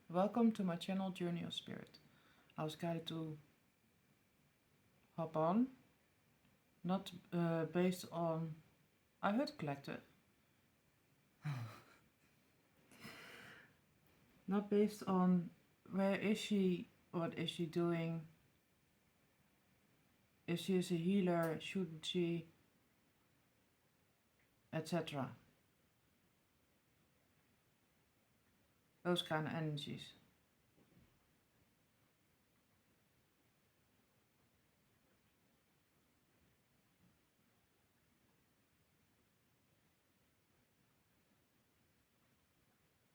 Welcome to my channel Journey of Spirit. I was guided to hop on, not based on... I heard collective. Not based on where is she, what is she doing, if she is a healer, shouldn't she, etc. Those kind of energies.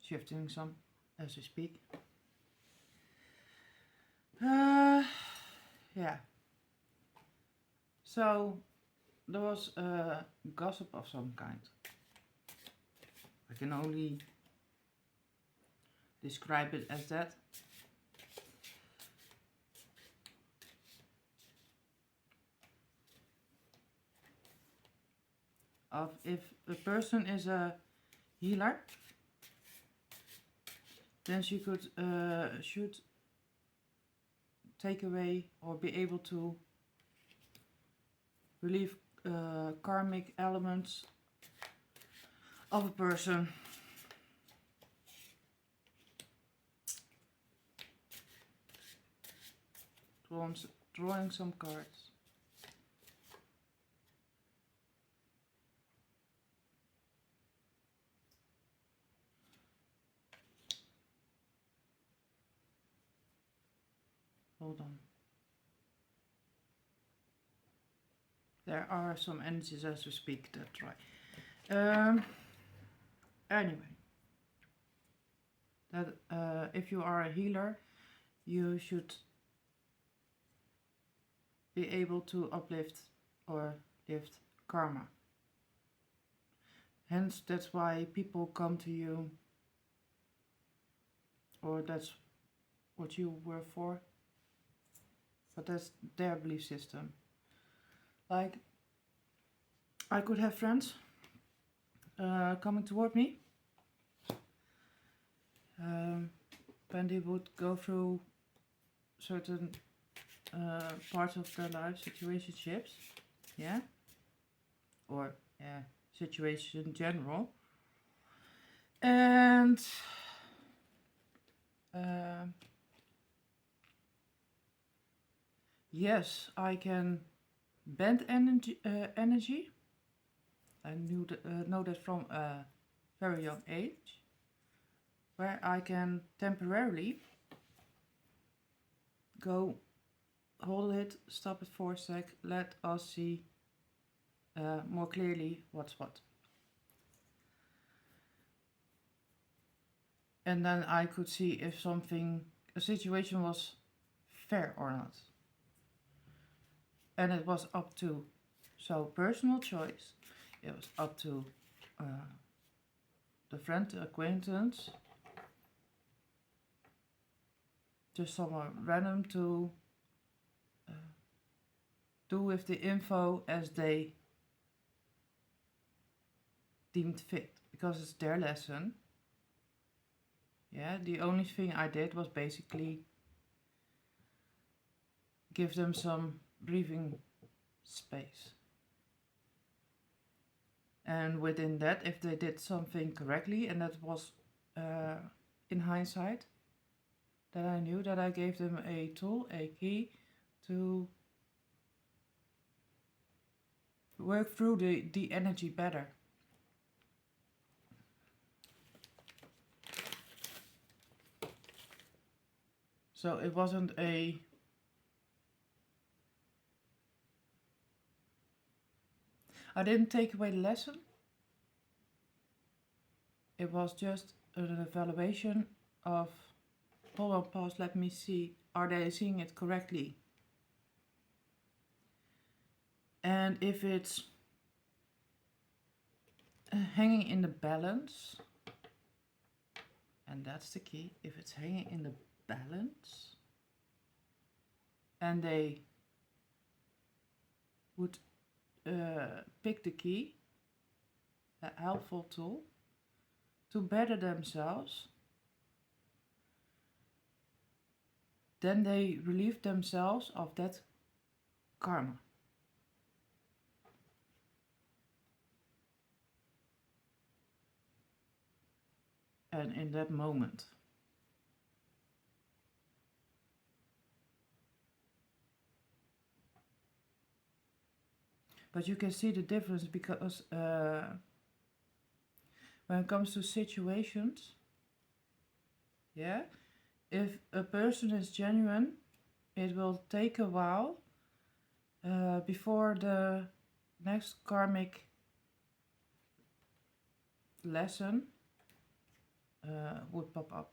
Shifting some as we speak. Yeah. So there was a gossip of some kind. I can only describe it as that. Of if a person is a healer, then she should take away or be able to relieve karmic elements of a person. Drawing some cards. Hold on. There are some energies as we speak, that's right. Anyway, that if you are a healer, you should be able to uplift or lift karma. Hence, that's why people come to you, or that's what you were for, but that's their belief system. Like, I could have friends coming toward me when they would go through certain parts of their life, situationships, yeah, or yeah, situation in general, and yes, I can bend energy. I know that from a very young age, where I can temporarily go, hold it, stop it for a sec, let us see more clearly what's what. And then I could see if a situation was fair or not. And it was up to, so personal choice, it was up to the friend, the acquaintance, just someone random to do with the info as they deemed fit, because it's their lesson. Yeah, the only thing I did was basically give them some breathing space. And within that, if they did something correctly, and that was in hindsight, that I knew that I gave them a tool, a key to work through the energy better. So it wasn't I didn't take away the lesson. It was just an evaluation of, hold on, pause, let me see, are they seeing it correctly? And if it's hanging in the balance, and that's the key, if it's hanging in the balance, and they would pick the key, a helpful tool, to better themselves, then they relieve themselves of that karma. And in that moment. But you can see the difference because when it comes to situations, yeah, if a person is genuine, it will take a while before the next karmic lesson would pop up.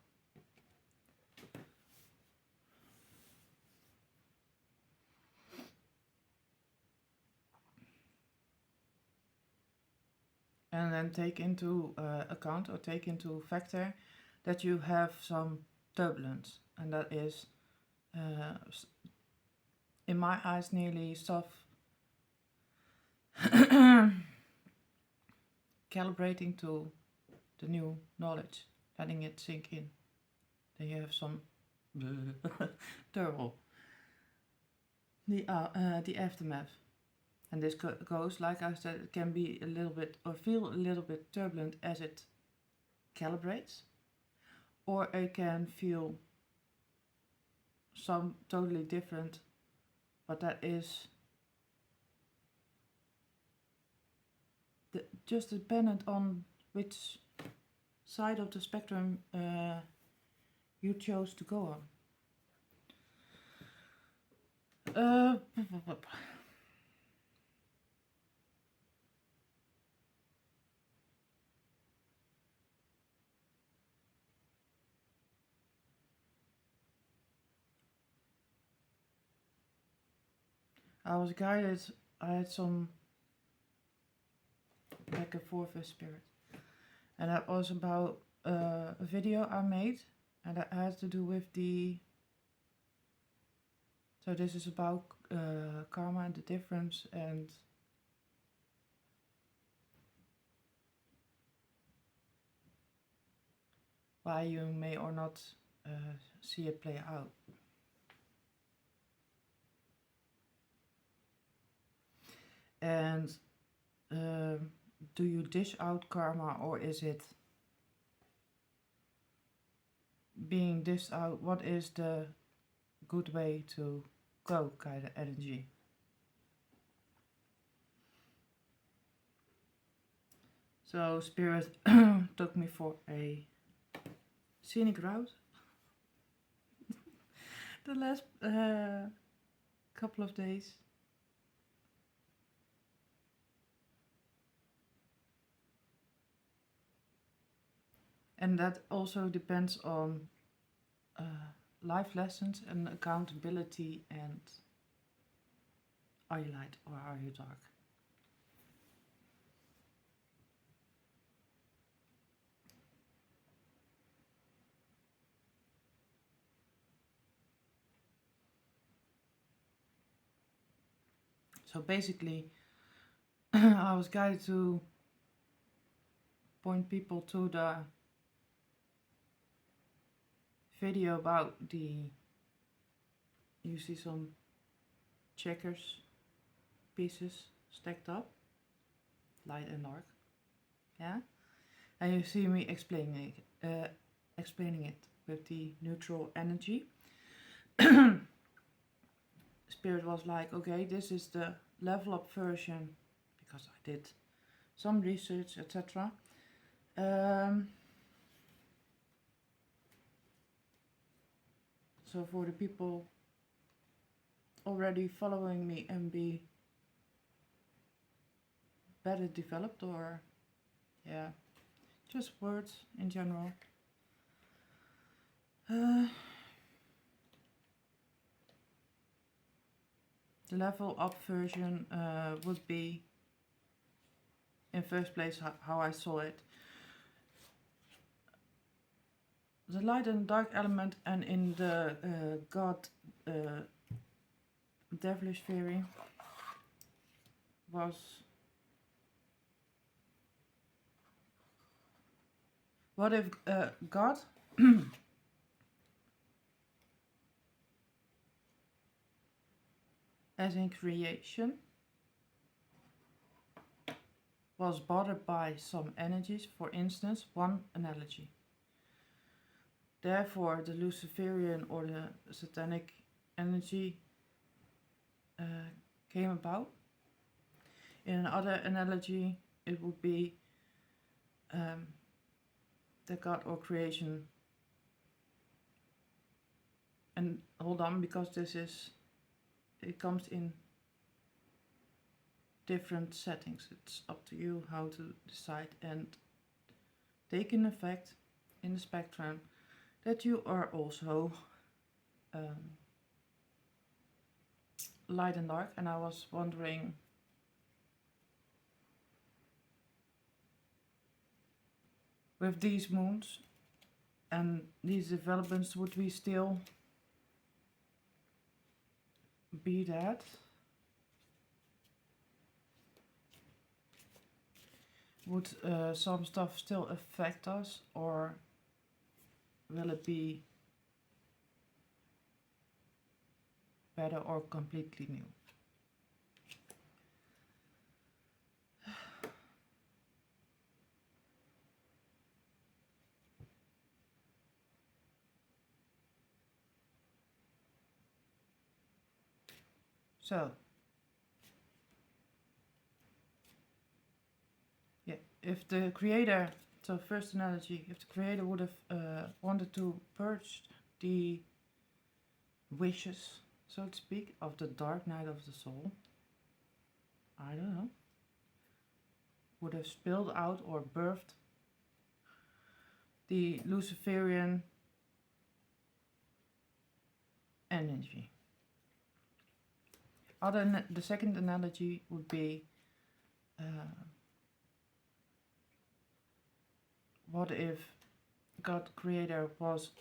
And then take into account or take into factor that you have some turbulence, and that is in my eyes nearly stuff calibrating to the new knowledge, letting it sink in. Then you have some turmoil, the aftermath. And this goes, like I said, it can be a little bit or feel a little bit turbulent as it calibrates, or it can feel some totally different, but that is just dependent on which side of the spectrum you chose to go on. I was guided, I had some back and forth with spirit. And that was about a video I made, and that had to do with so this is about karma and the difference, and why you may or not see it play out. And do you dish out karma, or is it being dished out? What is the good way to go, kind of energy? So spirit took me for a scenic route the last couple of days. And that also depends on life lessons and accountability, and are you light or are you dark? So basically, I was guided to point people to the video about you see some checkers pieces stacked up, light and dark, yeah? And you see me explaining it with the neutral energy. Spirit was like, okay, this is the level up version, because I did some research, etc. So for the people already following me and be better developed, or yeah, just words in general. The level up version would be, in first place, how I saw it, the light and dark element, and in the God devilish theory was, what if God as in creation, was bothered by some energies, for instance, one analogy. Therefore, the Luciferian or the satanic energy came about. In another analogy, it would be the God or creation. And hold on, because it comes in different settings. It's up to you how to decide and take in effect in the spectrum that you are also light and dark. And I was wondering, with these moons and these developments, would we still be that? Would some stuff still affect us, or will it be better or completely new? So, yeah, if the creator, so first analogy, if the creator would have wanted to purge the wishes, so to speak, of the dark night of the soul, I don't know, would have spilled out or birthed the Luciferian energy. The second analogy would be, what if God creator was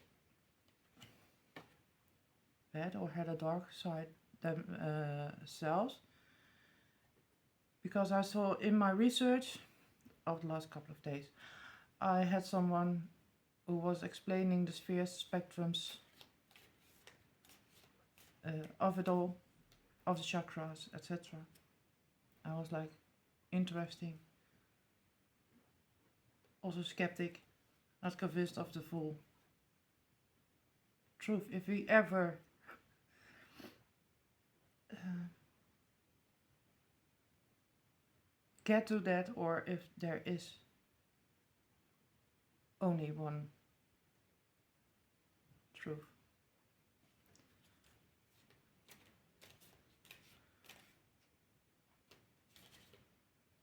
bad or had a dark side themselves? Because I saw in my research of the last couple of days, I had someone who was explaining the spheres, spectrums of it all, of the chakras, etc. I was like, interesting. Also skeptic, not convinced of the full truth. If we ever get to that, or if there is only one truth.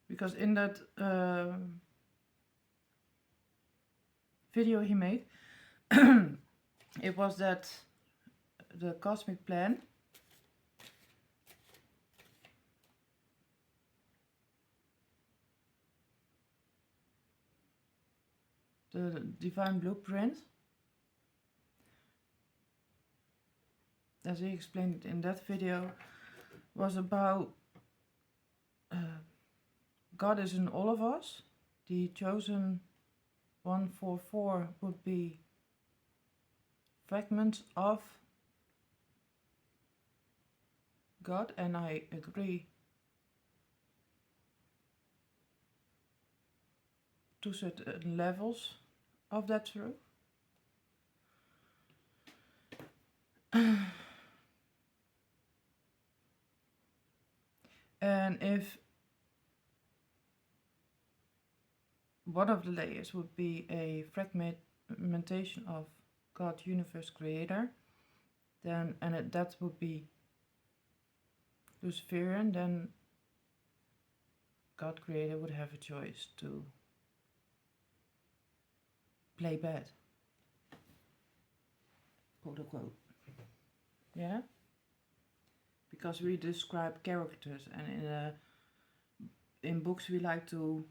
Because in that video he made, it was that the cosmic plan the divine blueprint, as he explained it in that video, was about God is in all of us. The chosen 144 would be fragments of God, and I agree to certain levels of that truth. And if one of the layers would be a fragmentation of God, universe, creator, then that would be Luciferian, then God, creator, would have a choice to play bad, quote unquote. Yeah, because we describe characters, and in books we like to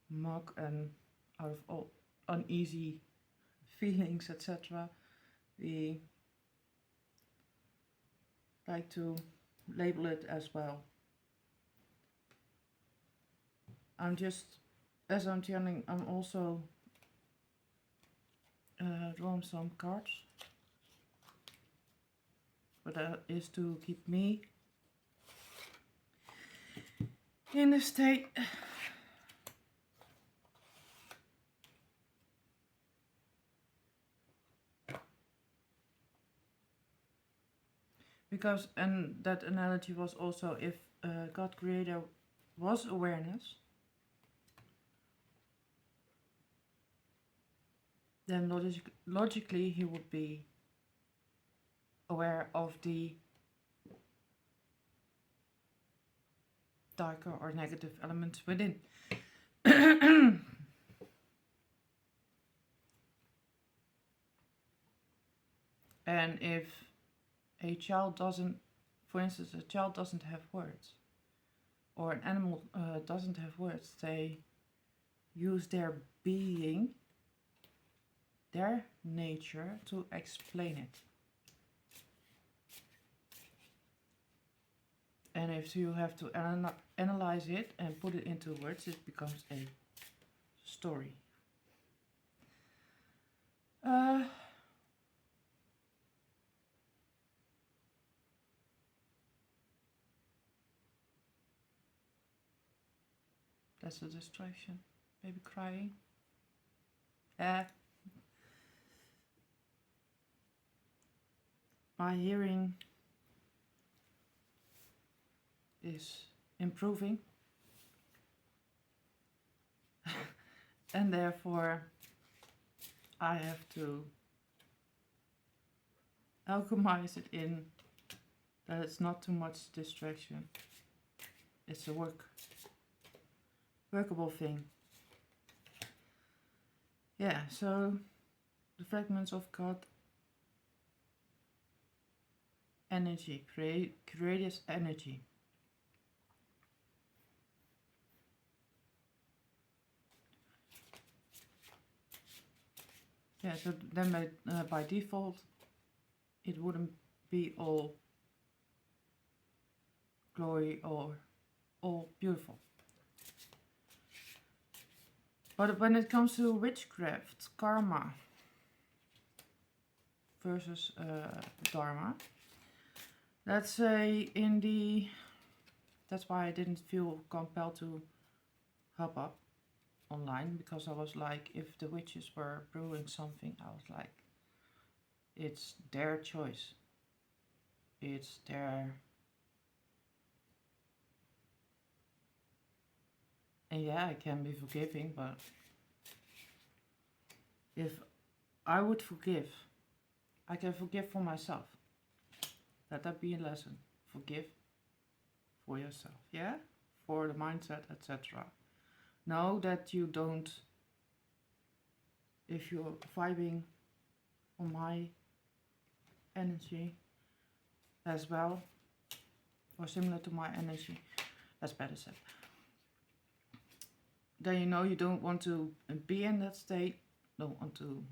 mock and out of all uneasy feelings, etc. We like to label it as well. As I'm channeling, I'm also drawing some cards. but that is to keep me in a state because, and that analogy was also, if God Creator was awareness, then logically he would be aware of the darker or negative elements within. And if a child doesn't, for instance, a child doesn't have words, or an animal doesn't have words, they use their being, their nature, to explain it. And if you have to analyze it and put it into words, it becomes a story. That's a distraction. Baby crying. My hearing is improving. And therefore I have to alchemize it in that it's not too much distraction. It's a workable thing. Yeah, so the fragments of God energy, creative energy. Yeah, so then by default it wouldn't be all glory or all beautiful. But when it comes to witchcraft, karma versus dharma, let's say that's why I didn't feel compelled to hop up online, because I was like, if the witches were brewing something, I was like, it's their choice. It's their... And yeah, I can be forgiving, but if I would forgive, I can forgive for myself. Let that be a lesson. Forgive for yourself, yeah? For the mindset, etc. Know that you don't, if you're vibing on my energy as well, or similar to my energy, that's better said, then you know you don't want to be in that state, don't want to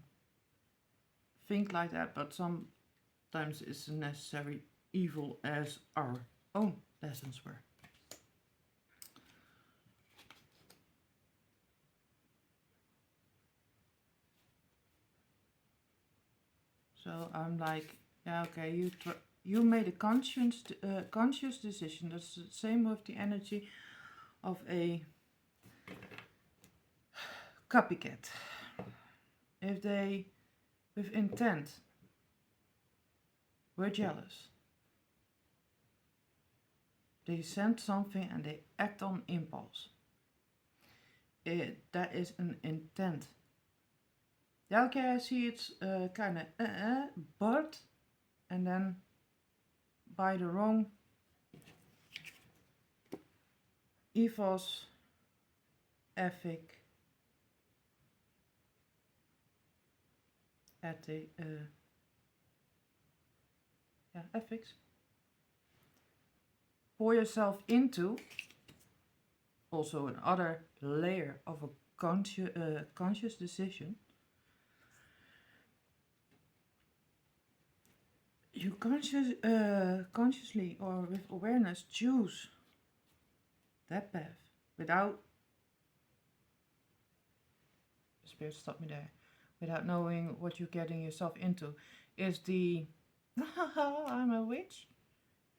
think like that, but sometimes it's a necessary evil, as our own lessons were. So I'm like, yeah, okay, you made a conscious decision. That's the same with the energy of a copycat. If they, with intent, were jealous, they send something and they act on impulse. That is an intent. Yeah, okay, I see it's kind of but, and then by the wrong ethos, ethic, ethics, pour yourself into also another layer of a conscious decision. You consciously or with awareness choose that path without, the spirit stopped me there, without knowing what you're getting yourself into, is the I'm a witch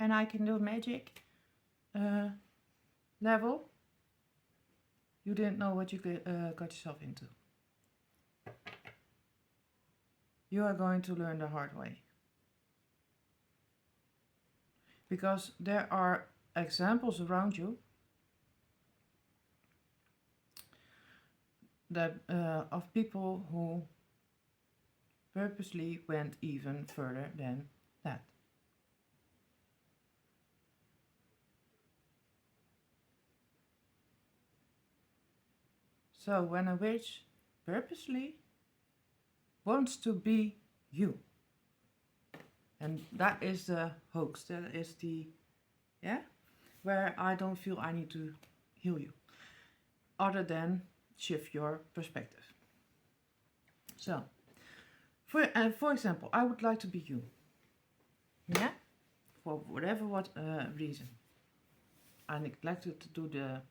and I can do magic level, you didn't know what you got yourself into. You are going to learn the hard way. Because there are examples around you that of people who purposely went even further than that. So when a witch purposely wants to be you, and that is the hoax, that is the, where I don't feel I need to heal you, other than shift your perspective. So, for example, I would like to be you, for whatever reason. I neglected to do the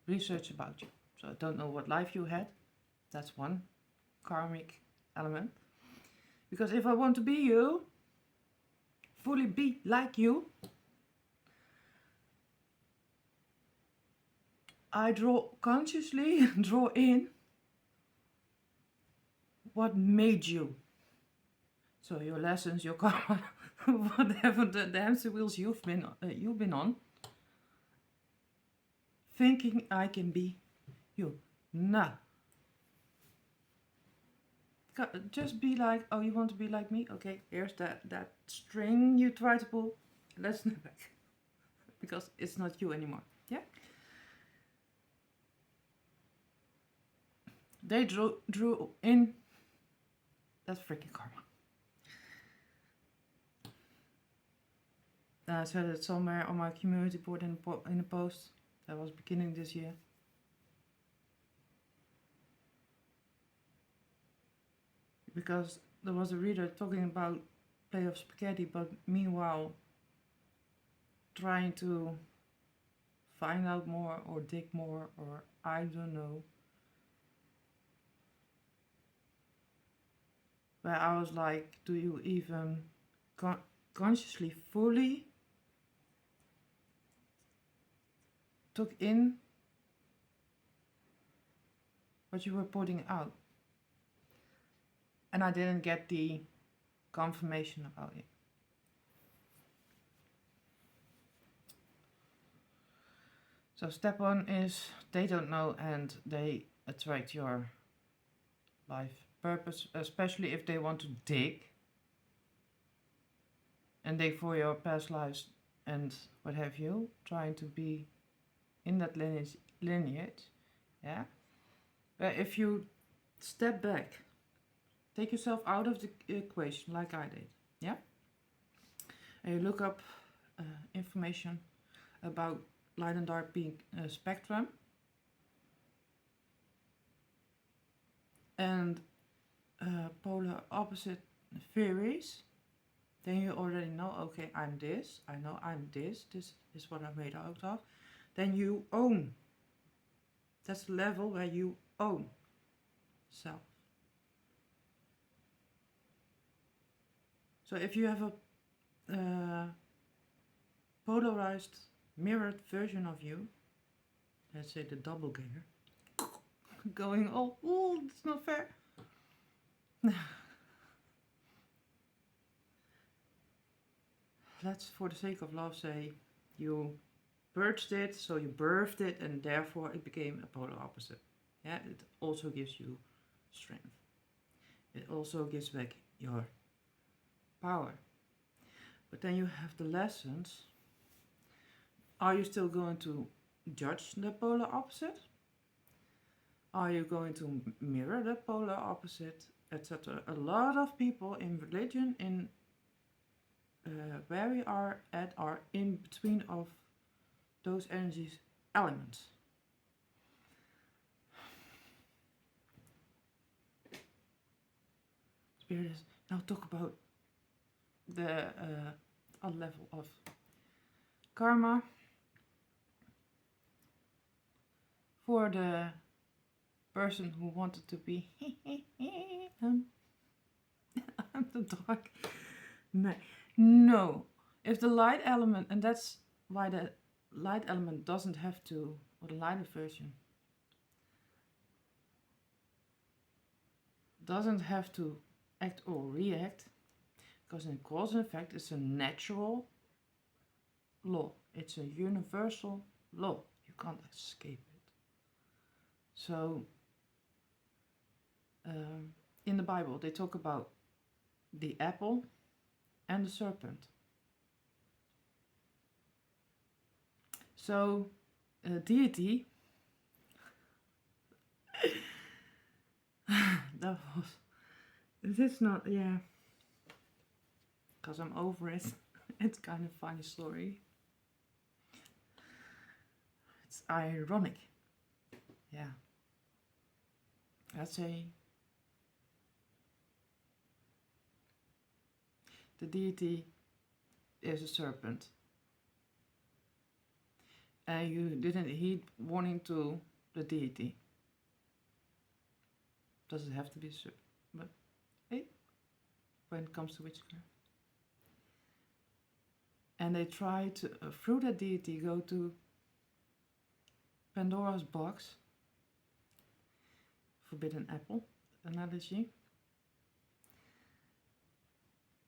research about you, so I don't know what life you had. That's one karmic element. Because if I want to be you, fully be like you, I consciously draw in what made you. So your lessons, your karma, whatever the hamster wheels you've been on, thinking I can be you. Nah. Just be like, oh, you want to be like me? Okay, here's that string you try to pull. Let's snap back. Because it's not you anymore. Yeah? They drew in that freaking karma. I said it somewhere on my community board in a post that was beginning this year. Because there was a reader talking about play of spaghetti, but meanwhile trying to find out more or dig more, or I don't know. Where I was like, do you even consciously, fully took in what you were putting out? And I didn't get the confirmation about it. So step one is they don't know and they attract your life purpose, especially if they want to dig and dig for your past lives and what have you, trying to be in that lineage, yeah. But if you step back, take yourself out of the equation like I did, yeah, and you look up information about light and dark being a spectrum, and polar opposite theories, then you already know, okay, I'm this, I know I'm this is what I'm made out of. Then you own. That's the level where you own self. So if you have a polarized, mirrored version of you, let's say the doppelganger, going, oh, it's not fair. Let's, for the sake of love, say you purged it, so you birthed it, and therefore it became a polar opposite. Yeah, it also gives you strength. It also gives back your power. But then you have the lessons. Are you still going to judge the polar opposite? Are you going to mirror the polar opposite, etc.? A lot of people in religion, in where we are at, are in between of those energies elements. Spirit is now talk about the other level of karma for the person who wanted to be him. I'm the dark. No. If the light element, and that's why the light element doesn't have to, or the lighter version, doesn't have to act or react, because in cause and effect it's a natural law. It's a universal law. You can't escape it. So, in the Bible, they talk about the apple and the serpent. So, deity, that was, it's not, yeah, because I'm over it. It's kind of funny story. It's ironic. Yeah. Let's say the deity is a serpent. And you didn't heed warning to the deity. Does it have to be a serpent? But hey, when it comes to witchcraft. And they try to, through that deity, go to Pandora's box, forbidden apple analogy,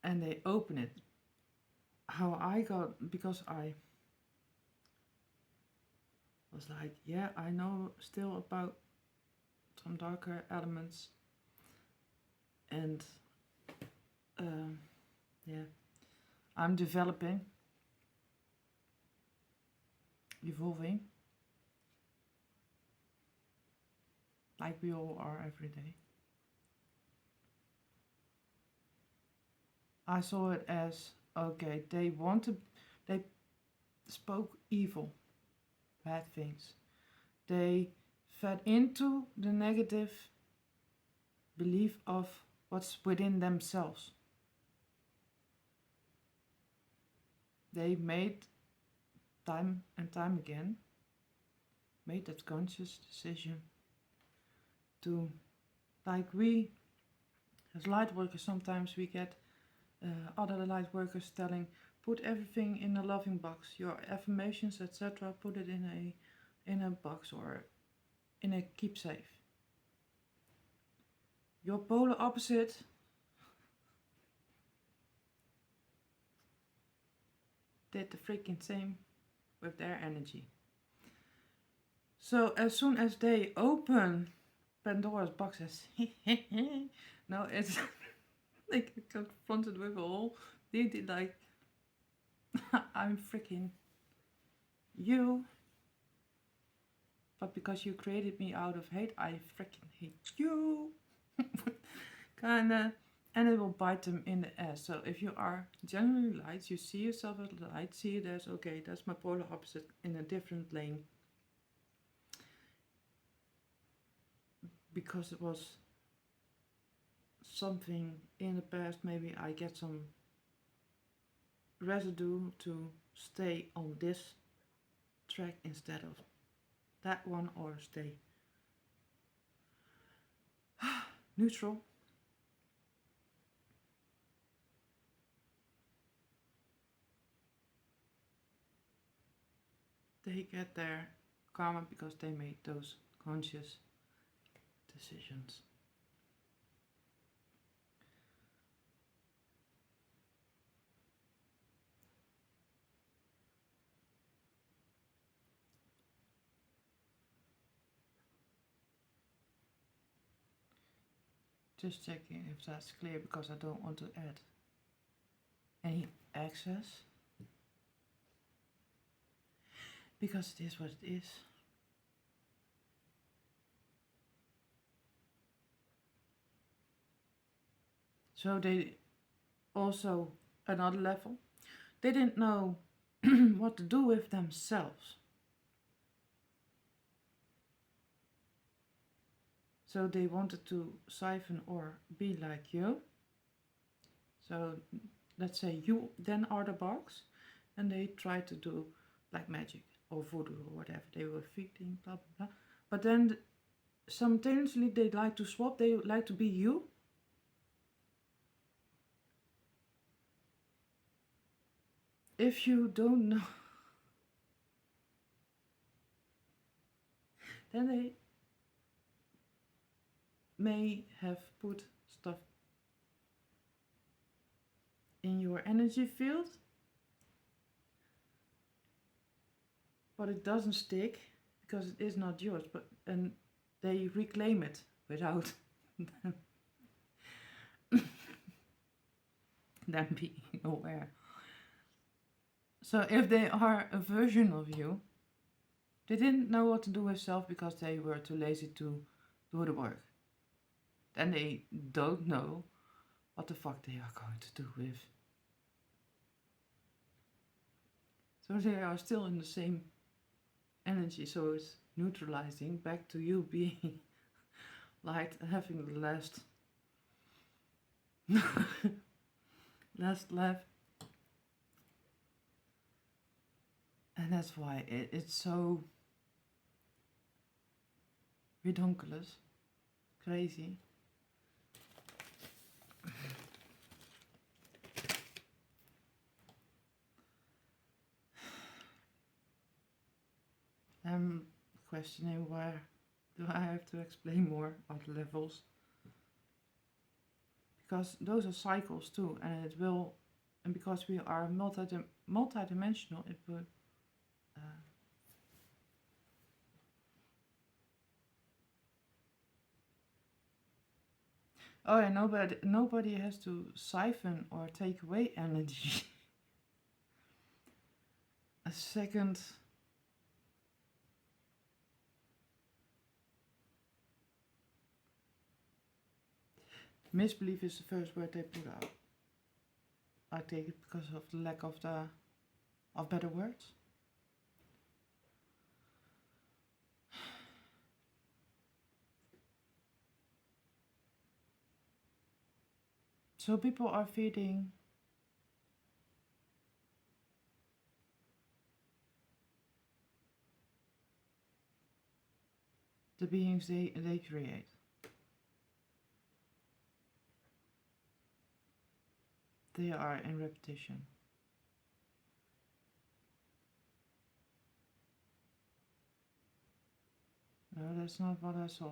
and they open it. How I got, because I was like, yeah, I know still about some darker elements, and yeah, I'm developing, evolving, like we all are every day. I saw it as, okay, they spoke evil, bad things. They fed into the negative belief of what's within themselves. They made time and time again, made that conscious decision to, like we as light workers, sometimes we get other light workers telling, put everything in a loving box, your affirmations, etc., put it in a box or in a keepsafe. Your polar opposite did the freaking same with their energy. So as soon as they open Pandora's boxes, no, it's they get confronted with a whole deity like, I'm freaking you, but because you created me out of hate, I freaking hate you. Kinda, and it will bite them in the ass. So if you are genuinely light, you see yourself as light, see it as, okay, that's my polar opposite in a different lane. Because it was something in the past, maybe I get some residue to stay on this track instead of that one, or stay neutral. They get their karma because they made those conscious decisions. Just checking if that's clear, because I don't want to add any excess, because it is what it is. So they also, another level, they didn't know what to do with themselves. So they wanted to siphon or be like you. So let's say you then are the box, and they try to do black magic or voodoo or whatever they were feeding, blah blah blah. But then simultaneously they like to swap, they like to be you, if you don't know, then they may have put stuff in your energy field, but it doesn't stick because it is not yours, and they reclaim it without them being aware. So if they are a version of you, they didn't know what to do with self because they were too lazy to do the work. Then they don't know what the fuck they are going to do with. So they are still in the same energy, so it's neutralizing back to you being light, having the last laugh. And that's why it's so redonkulous, crazy. I'm questioning where do I have to explain more of the levels, because those are cycles too, and it will, and because we are multi-dimensional, it will oh yeah, nobody has to siphon or take away energy. A second misbelief is the first word they put out. I take it because of the lack of better words. So people are feeding the beings they create. They are in repetition. No, that's not what I saw.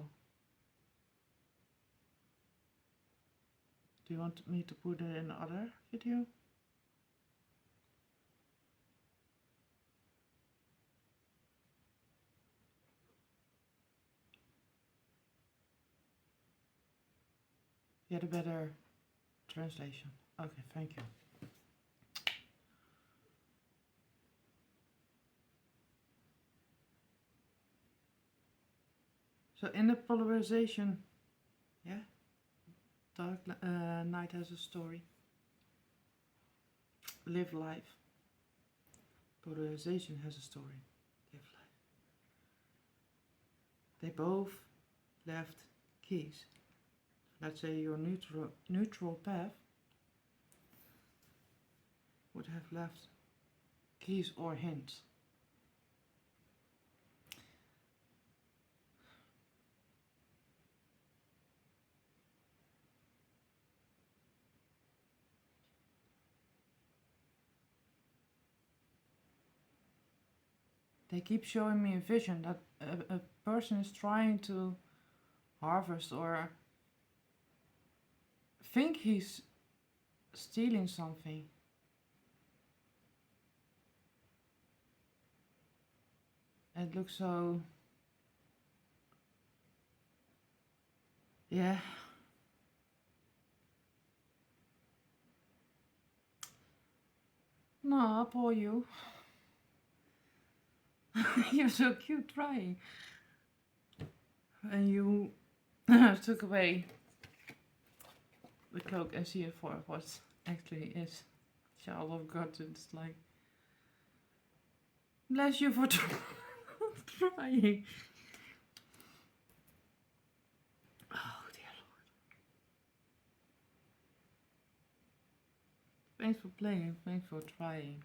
Do you want me to put it in the other video? Get a better translation. Okay, thank you. So in the polarization, yeah, dark night has a story. Live life. Polarization has a story. Live life. They both left keys. Let's say your neutral path would have left keys or hints. They keep showing me a vision that a person is trying to harvest or think he's stealing something. It looks so, yeah. No, poor you. You're so cute trying. And you took away the cloak and see it for what actually is. Child of God, it's like, bless you for trying. Oh dear Lord. Thanks for playing, thanks for trying.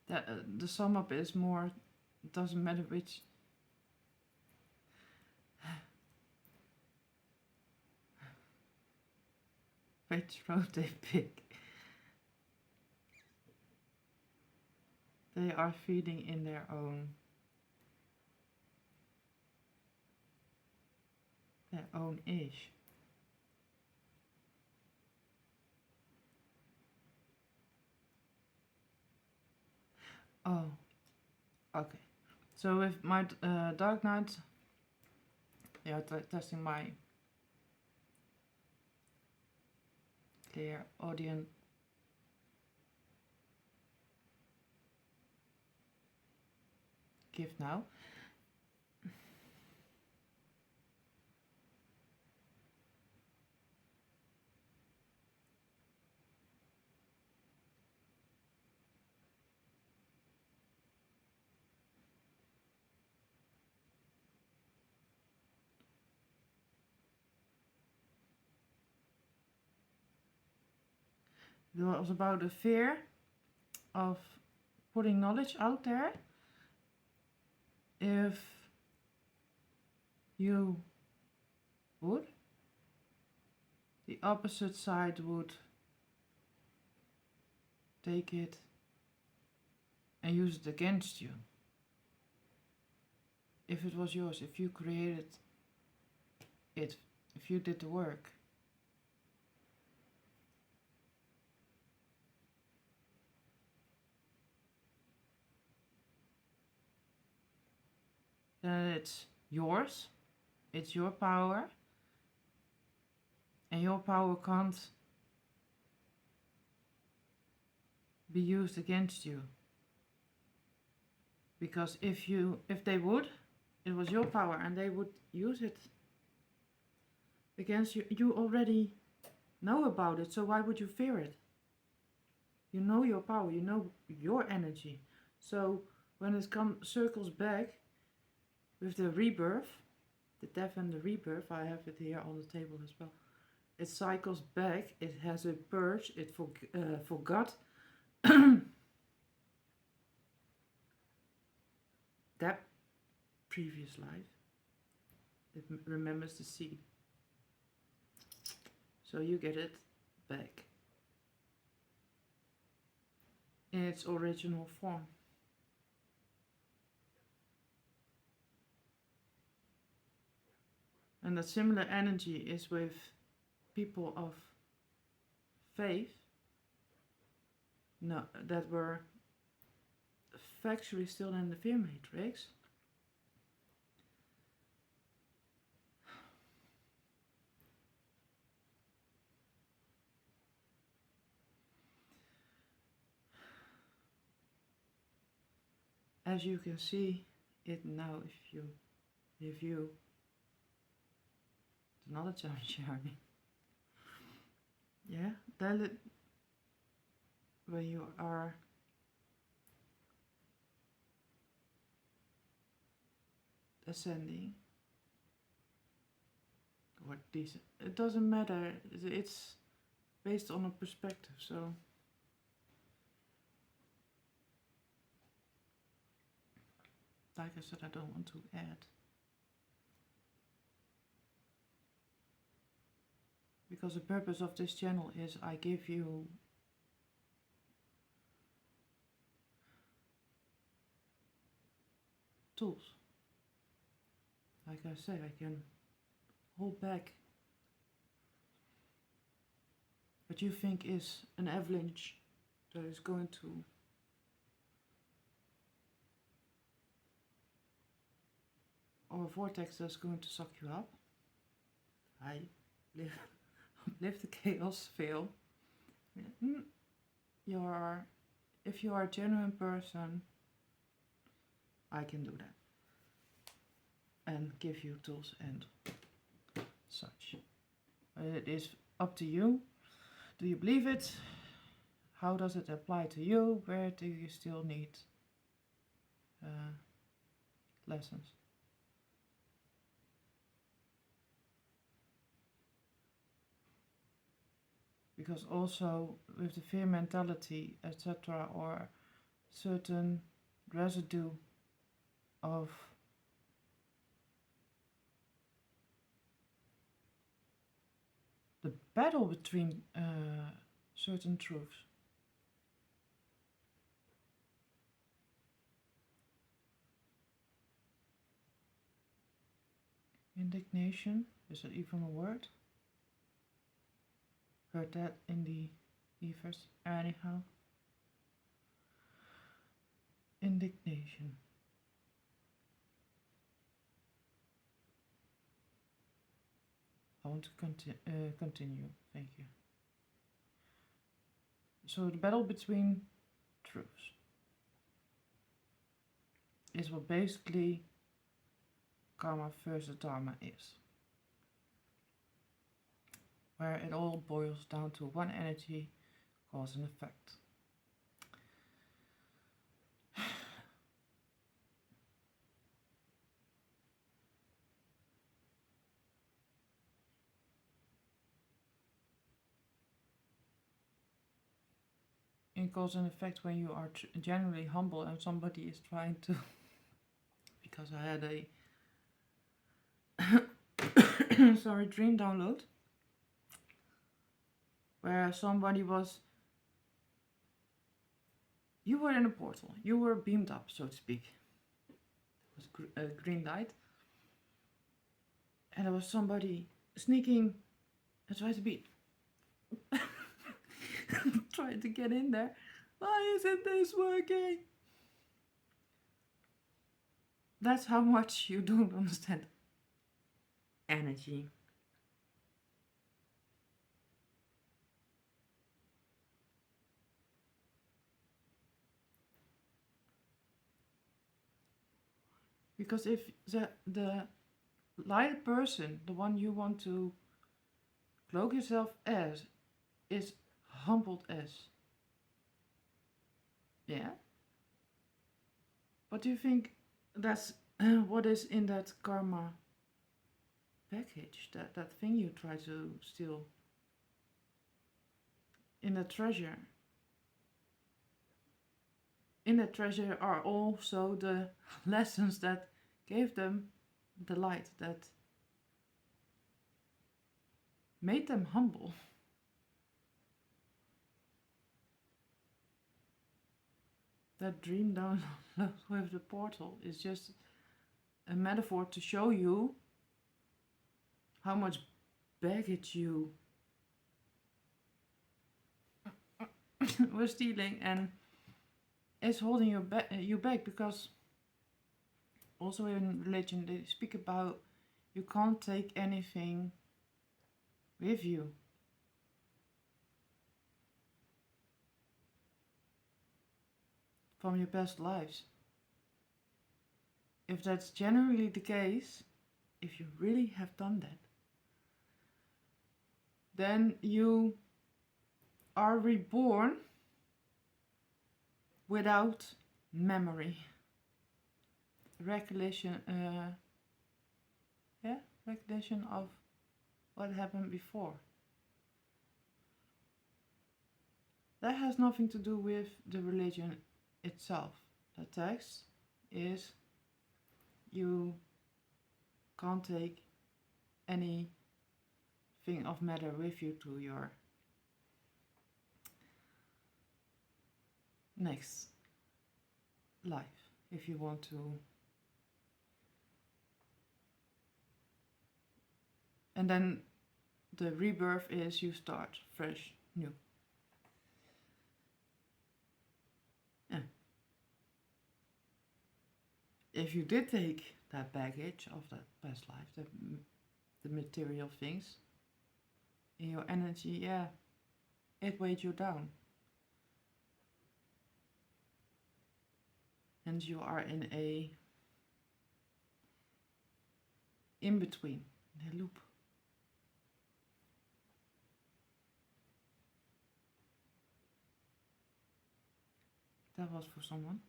The sum up is more, it doesn't matter which. which road they pick. They are feeding in their own ish. Oh, okay. So with my Dark Knight, yeah, testing my clear audience. Gift now. It was about the fear of putting knowledge out there. If you would, the opposite side would take it and use it against you. If it was yours, if you created it, if you did the work. Then it's yours, it's your power, and your power can't be used against you. Because if they would, it was your power and they would use it against you. You already know about it, so why would you fear it? You know your power, you know your energy. So when it circles back with the rebirth, the death and the rebirth, I have it here on the table as well. It cycles back, it has a purge, it forgot that previous life. It remembers the seed. So you get it back in its original form. And that similar energy is with people of faith, no, that were factually still in the fear matrix. As you can see it now, if you review the knowledge I'm sharing. Yeah, then when you are ascending, or decent, it doesn't matter, it's based on a perspective, so like I said, I don't want to add. Because the purpose of this channel is I give you tools. Like I say, I can hold back what you think is an avalanche that is going to or a vortex that's going to suck you up. I live the chaos, fail. If you are a genuine person, I can do that and give you tools and such. It is up to you. Do you believe it? How does it apply to you? Where do you still need lessons? Because also with the fear mentality, etc., or certain residue of battle between certain truths. Indignation, is that even a word? Heard that in the ethers. Anyhow. Indignation. I want to continue. Thank you. So the battle between truths is what basically karma versus dharma is. Where it all boils down to one energy, cause and effect. In cause and effect, when you are genuinely humble and somebody is trying to, because I had a sorry, dream download where somebody was, you were in a portal, you were beamed up, so to speak. It was a green light, and there was somebody sneaking and tried to be trying to get in there. Why isn't this working? That's how much you don't understand energy. Because if the light person, the one you want to cloak yourself as, is humbled as, yeah? But do you think that's what is in that karma package, that thing you try to steal? In that treasure. In that treasure are also the lessons that gave them the light, that made them humble. That dream download with the portal is just a metaphor to show you how much baggage you were stealing and is holding you back, because also in religion they speak about you can't take anything with you. From your past lives. If that's generally the case, if you really have done that, then you are reborn without memory. Recollection, recollection of what happened before. That has nothing to do with the religion itself. The text is you can't take anything of matter with you to your next life if you want to. And then the rebirth is you start fresh, new. If you did take that baggage of that past life, the material things in your energy, yeah, it weighed you down. And you are in a in-between, in a loop. That was for someone.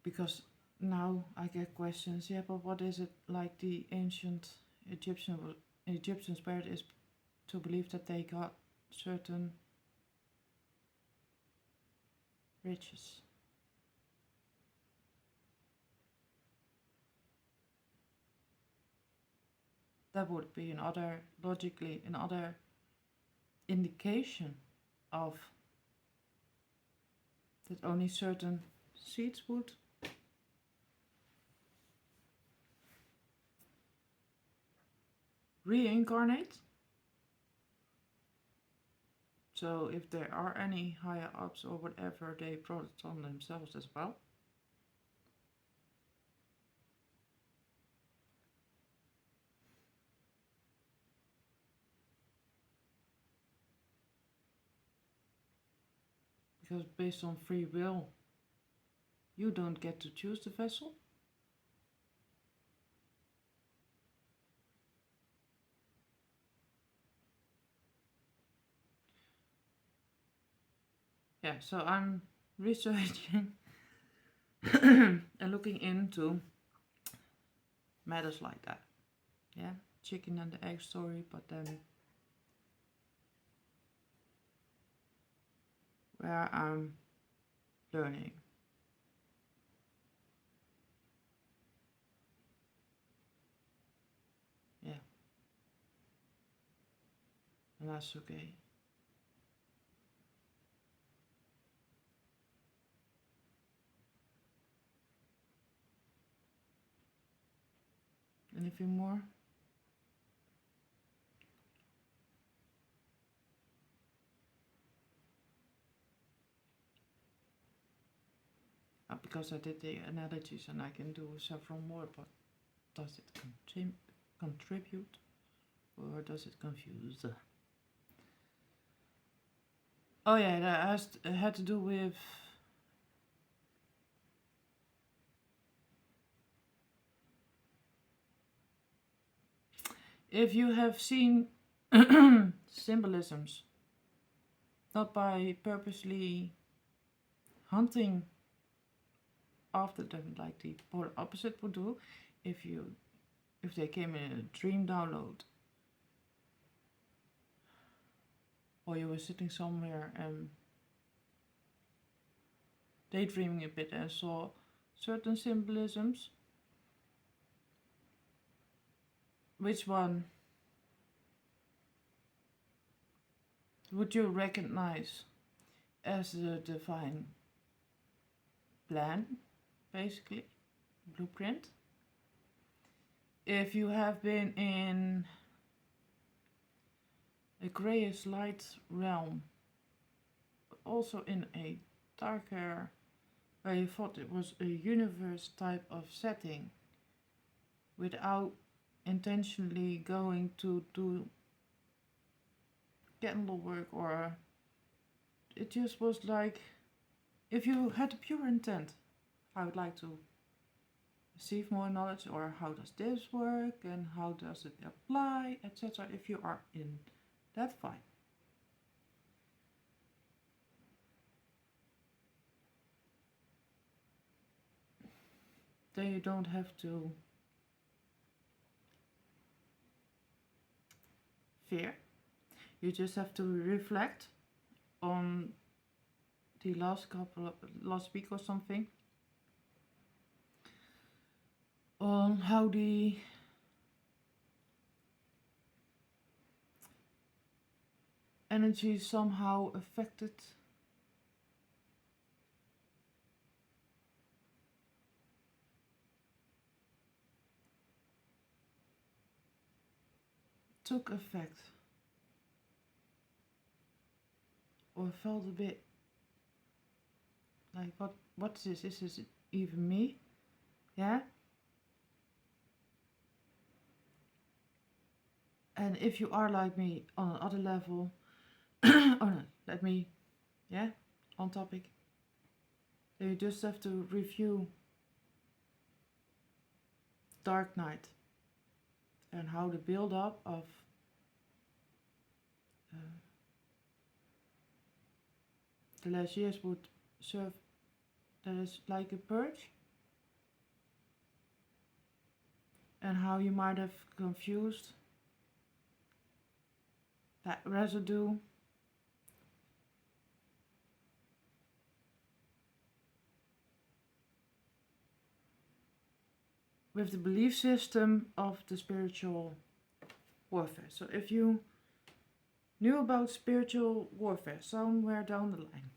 Because now I get questions, but what is it like the ancient Egyptians where it is to believe that they got certain riches. That would be logically another indication of that only certain seeds would reincarnate. So if there are any higher ups or whatever, they brought it on themselves as well. Because based on free will, you don't get to choose the vessel. Yeah, so I'm researching and looking into matters like that. Yeah, chicken and the egg story, but then where I'm learning. Yeah, and that's okay. Anything more? Because I did the analogies and I can do several more, but does it contribute or does it confuse? Oh yeah, that had to do with if you have seen symbolisms, not by purposely hunting after them like the polar opposite would do, if they came in a dream download, or you were sitting somewhere and daydreaming a bit and saw certain symbolisms, which one would you recognize as the divine plan, basically, blueprint? If you have been in a grayish light realm, but also in a darker, where you thought it was a universe type of setting, without intentionally going to do candle work, or it just was like, if you had a pure intent, I would like to receive more knowledge, or how does this work and how does it apply, etc. If you are in that vibe, then you don't have to fear. You just have to reflect on the last week or something, on how the energy somehow affected took effect, or felt a bit like, what's this? Is this even me? Yeah. And if you are like me on another level, oh no, let me, yeah, on topic, then you just have to review Dark Knight and how the build up of the last years would serve as like a purge, and how you might have confused that residue. With the belief system of the spiritual warfare. So if you knew about spiritual warfare somewhere down the line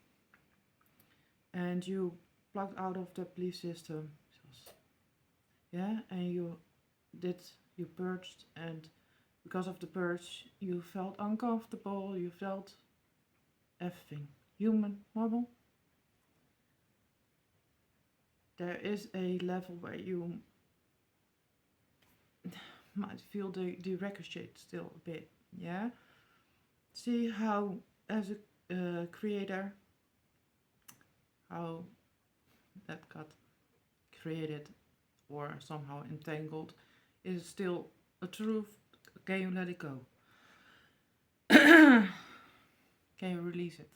and you plugged out of the belief system, yeah, and you purged, and because of the purge you felt uncomfortable, you felt everything human, normal. There is a level where you might feel the ricochet still a bit, yeah. See how, as a creator, how that got created or somehow entangled is still a truth. Can you let it go? Can you release it?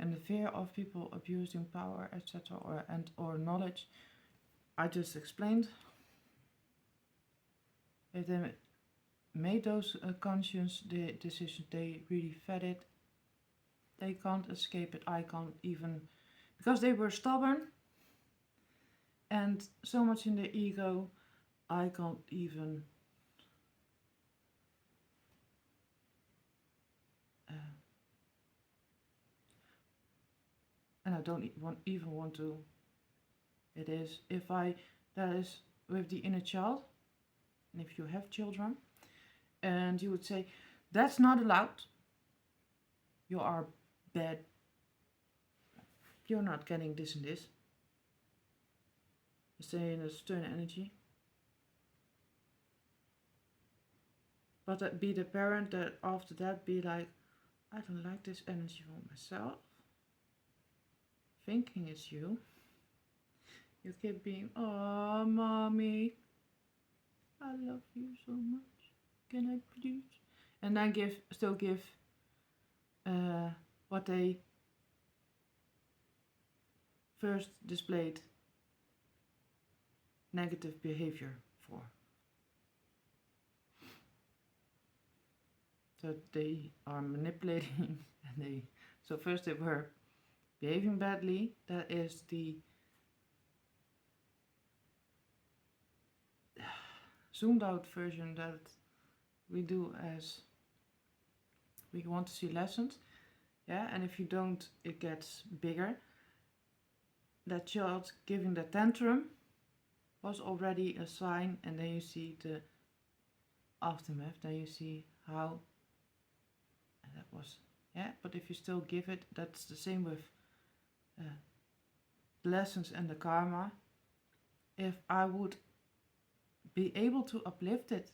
And the fear of people abusing power, etc., or knowledge, I just explained. If they made those conscious decisions, they really fed it. They can't escape it. I can't even, because they were stubborn and so much in their ego. I can't even and I don't even want to. It is, that is with the inner child, and if you have children, and you would say, that's not allowed, you are bad, you're not getting this and this. Stay in a stern energy. But that be the parent that after that be like, I don't like this energy for myself. Thinking it's you. You keep being, oh, mommy, I love you so much. Can I please? And then still give what they first displayed negative behavior for. So they are manipulating and so first they were behaving badly. That is the zoomed out version that we do as we want to see lessons. Yeah, and if you don't, it gets bigger. That child giving the tantrum was already a sign, and then you see the aftermath. Then you see how, and that was, yeah. But if you still give it, that's the same with the lessons and the karma. If I would be able to uplift it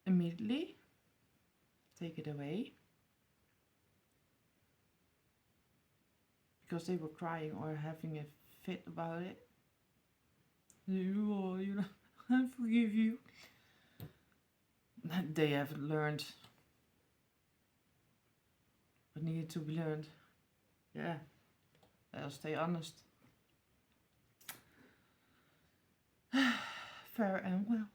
immediately, take it away, because they were crying or having a fit about it. Oh, you know, I forgive you. They haven't learned what needed to be learned. Yeah, I'll stay honest. Fair and well.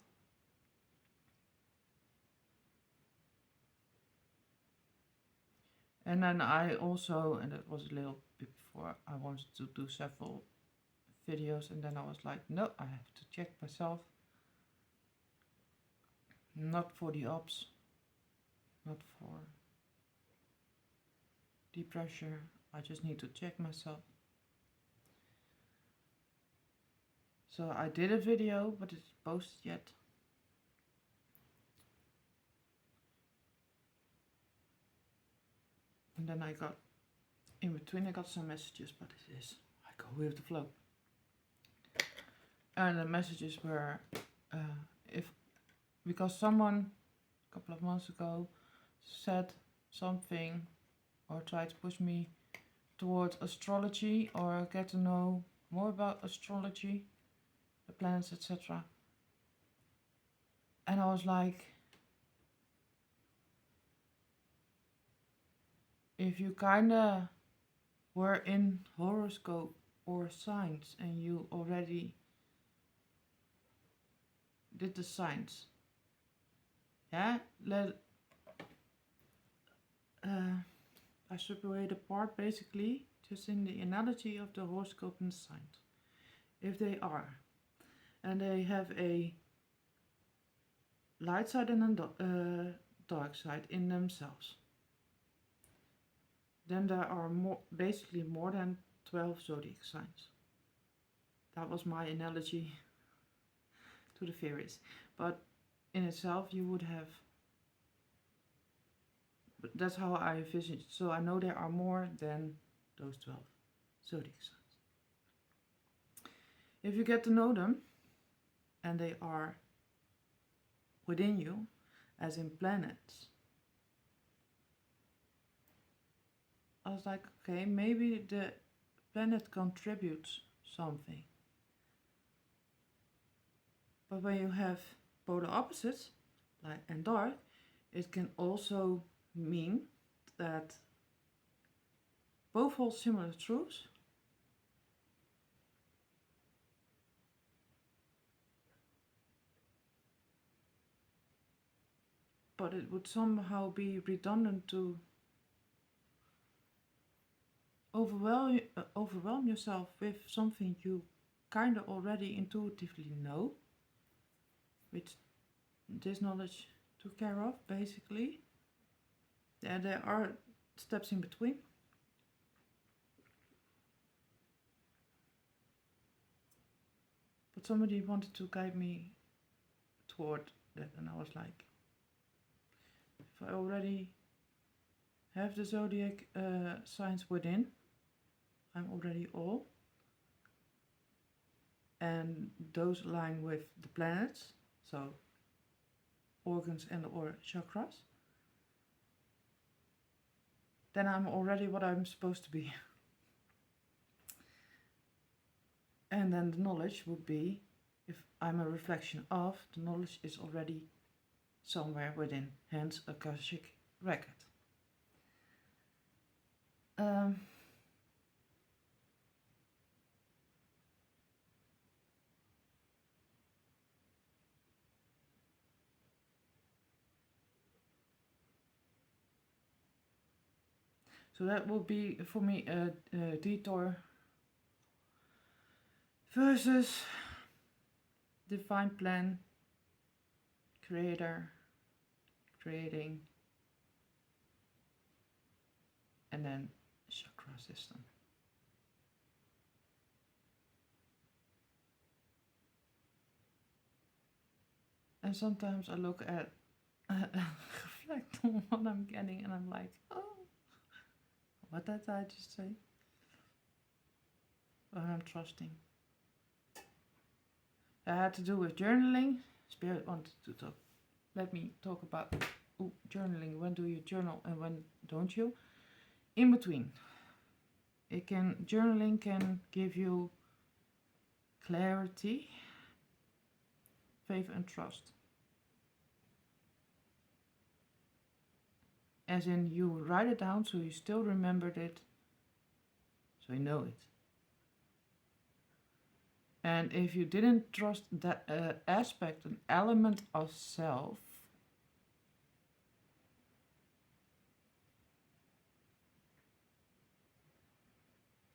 And then I also, and that was a little bit before, I wanted to do several videos, and then I was like, no, I have to check myself. Not for the ops, not for the pressure. I just need to check myself. So I did a video, but it's posted yet. And then I got, in between I got some messages, but it is, I go with the flow. And the messages were, because someone a couple of months ago said something or tried to push me towards astrology or get to know more about astrology, the planets, etc. And I was like, if you kinda were in horoscope or signs and you already did the signs, yeah, I separate apart basically just in the analogy of the horoscope and signs. If they are, and they have a light side and a dark side in themselves, then there are basically more than 12 zodiac signs. That was my analogy to the fairies. But in itself, you would have. But that's how I envision it. So I know there are more than those 12 zodiac signs. If you get to know them, and they are within you, as in planets, I was like, okay, maybe the planet contributes something. But when you have polar opposites, light and dark, it can also mean that both hold similar truths, but it would somehow be redundant to overwhelm yourself with something you kind of already intuitively know, which this knowledge took care of, basically. There are steps in between. But somebody wanted to guide me toward that, and I was like, if I already have the zodiac signs within, I'm already all. And those align with the planets, so organs and or chakras, then I'm already what I'm supposed to be. And then the knowledge would be, if I'm a reflection of, the knowledge is already somewhere within, hence Akashic record. So that will be for me a detour versus divine plan, creator, creating, and then chakra system. And sometimes I look at, reflect on what I'm getting, and I'm like, oh, what did I just say? But I'm trusting. That had to do with journaling. Spirit wanted to talk. Let me talk about journaling. When do you journal and when don't you? In between. Journaling can give you clarity, faith and trust. As in, you write it down so you still remembered it, so you know it. And if you didn't trust that aspect, an element of self,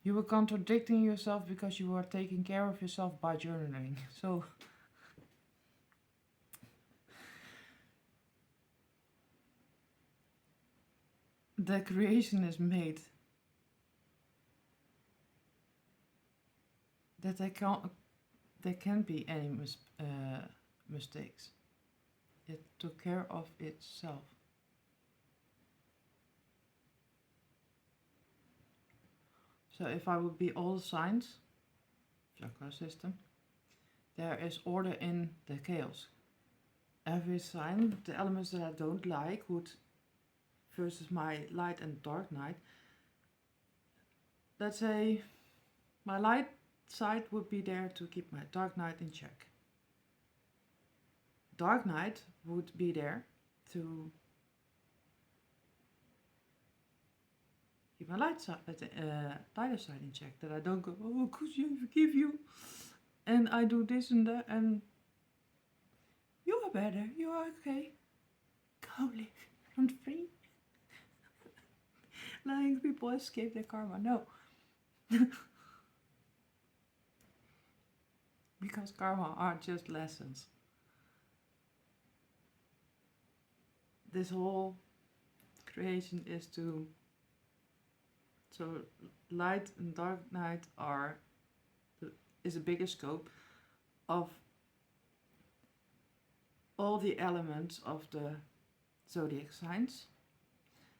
you were contradicting yourself because you were taking care of yourself by journaling. So the creation is made that there can't be any mistakes. It took care of itself. So if I would be all the signs, chakra system, there is order in the chaos. Every sign, the elements that I don't like would, versus my light and dark night, let's say my light side would be there to keep my dark night in check. dark night would be there to keep my lighter side in check. That I don't go, oh, could you forgive you? And I do this and that, and you are better, you are okay. Go live, I'm free. Lying people escape their karma. No. Because karma are just lessons. This whole creation is to... So light and dark night is a bigger scope of all the elements of the zodiac signs.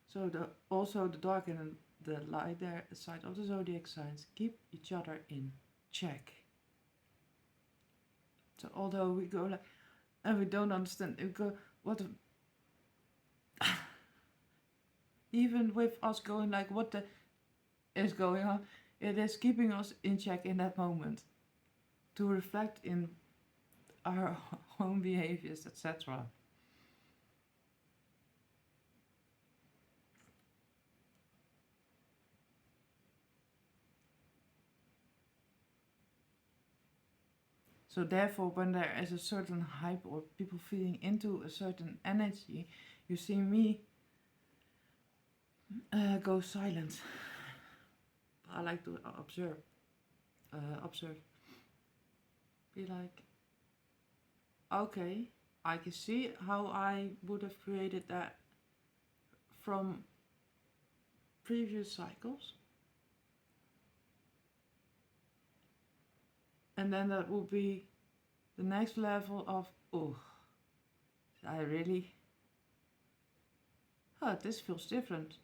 So also the dark and the light side of the zodiac signs keep each other in check. So although we go like, and we don't understand, we go, what even with us going like, what the is going on, it is keeping us in check in that moment to reflect in our own behaviors, etc. So therefore, when there is a certain hype or people feeling into a certain energy, you see me go silent. I like to observe. Be like, okay, I can see how I would have created that from previous cycles. And then that will be the next level of, oh, I really, oh, this feels different.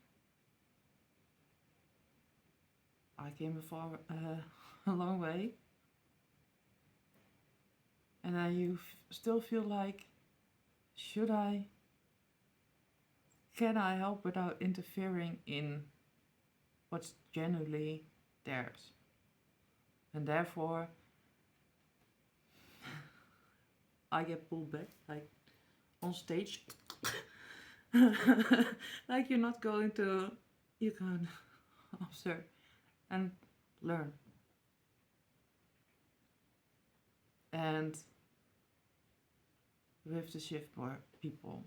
I came a long way. And then you still feel like, can I help without interfering in what's genuinely theirs? And therefore, I get pulled back, like on stage. Like you're not going to, you can observe and learn. And with the shift, more people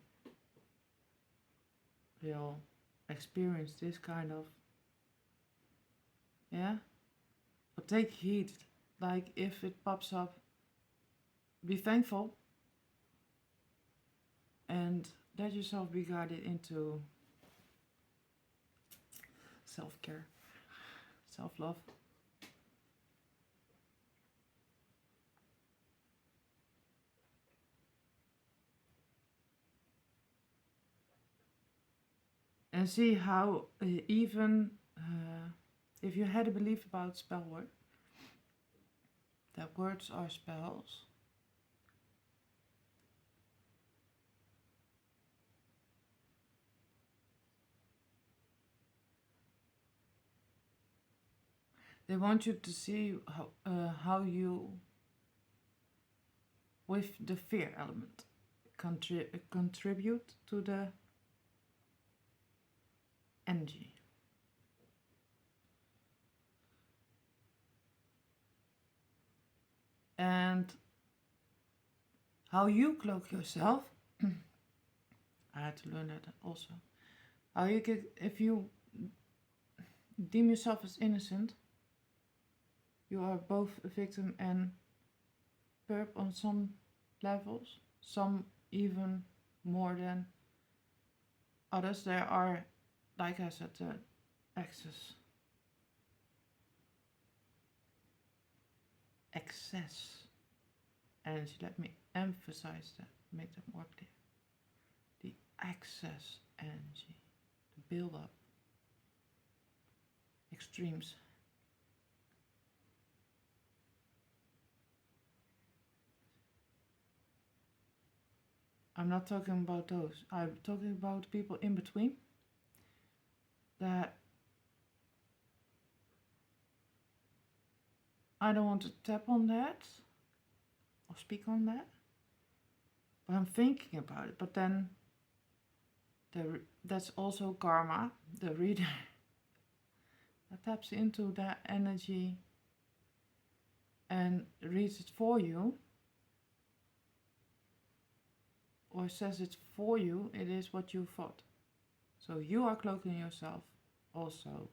will experience this kind of, yeah, but take heed. Like if it pops up, be thankful and let yourself be guided into self-care, self-love. And see how even if you had a belief about spell work, that words are spells, they want you to see how you, with the fear element, contribute to the energy. And how you cloak yourself, I had to learn that also. How you can, if you deem yourself as innocent, you are both a victim and perp on some levels, some even more than others. There are, like I said, the excess energy. Let me emphasize that, make that more clear. The excess energy, the build up, extremes. I'm not talking about those. I'm talking about people in between that I don't want to tap on that or speak on that, But I'm thinking about it. But then that's also karma. The reader that taps into that energy and reads it for you, or says it for you. It is what you thought. So you are cloaking yourself also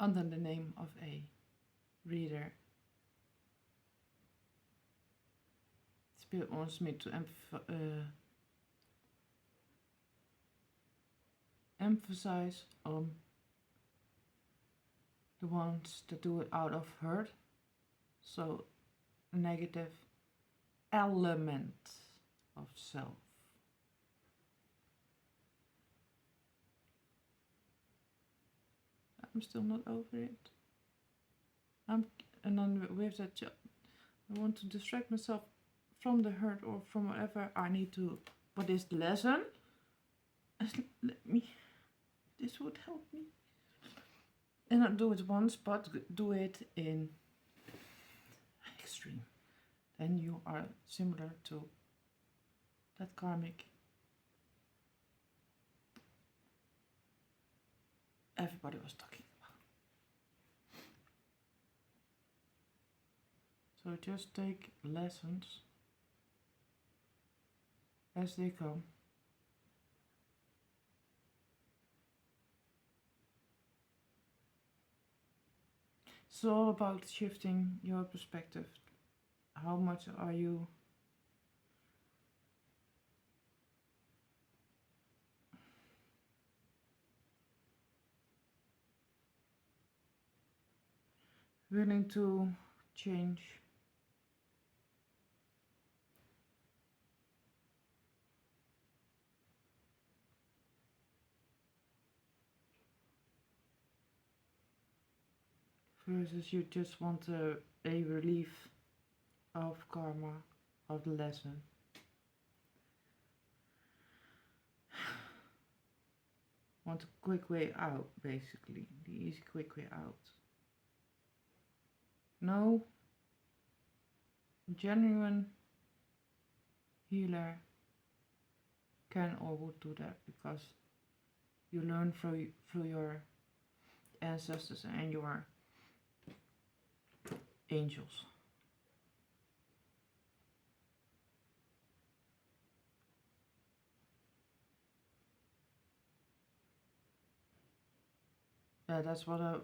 under the name of a reader. Spirit wants me to emphasize on the ones that do it out of hurt. So negative element of self. I'm still not over it. And then with that, I want to distract myself from the hurt or from whatever I need to. What is the lesson? Let me. This would help me. And not do it once, but do it in extreme. Then you are similar to that karmic. Everybody was talking about. So just take lessons as they come. It's all about shifting your perspective. How much are you willing to change? Versus you just want a relief of karma, of the lesson. Want a quick way out, basically. The easy quick way out. No genuine healer can or would do that, because you learn through your ancestors and your angels. Yeah, that's what I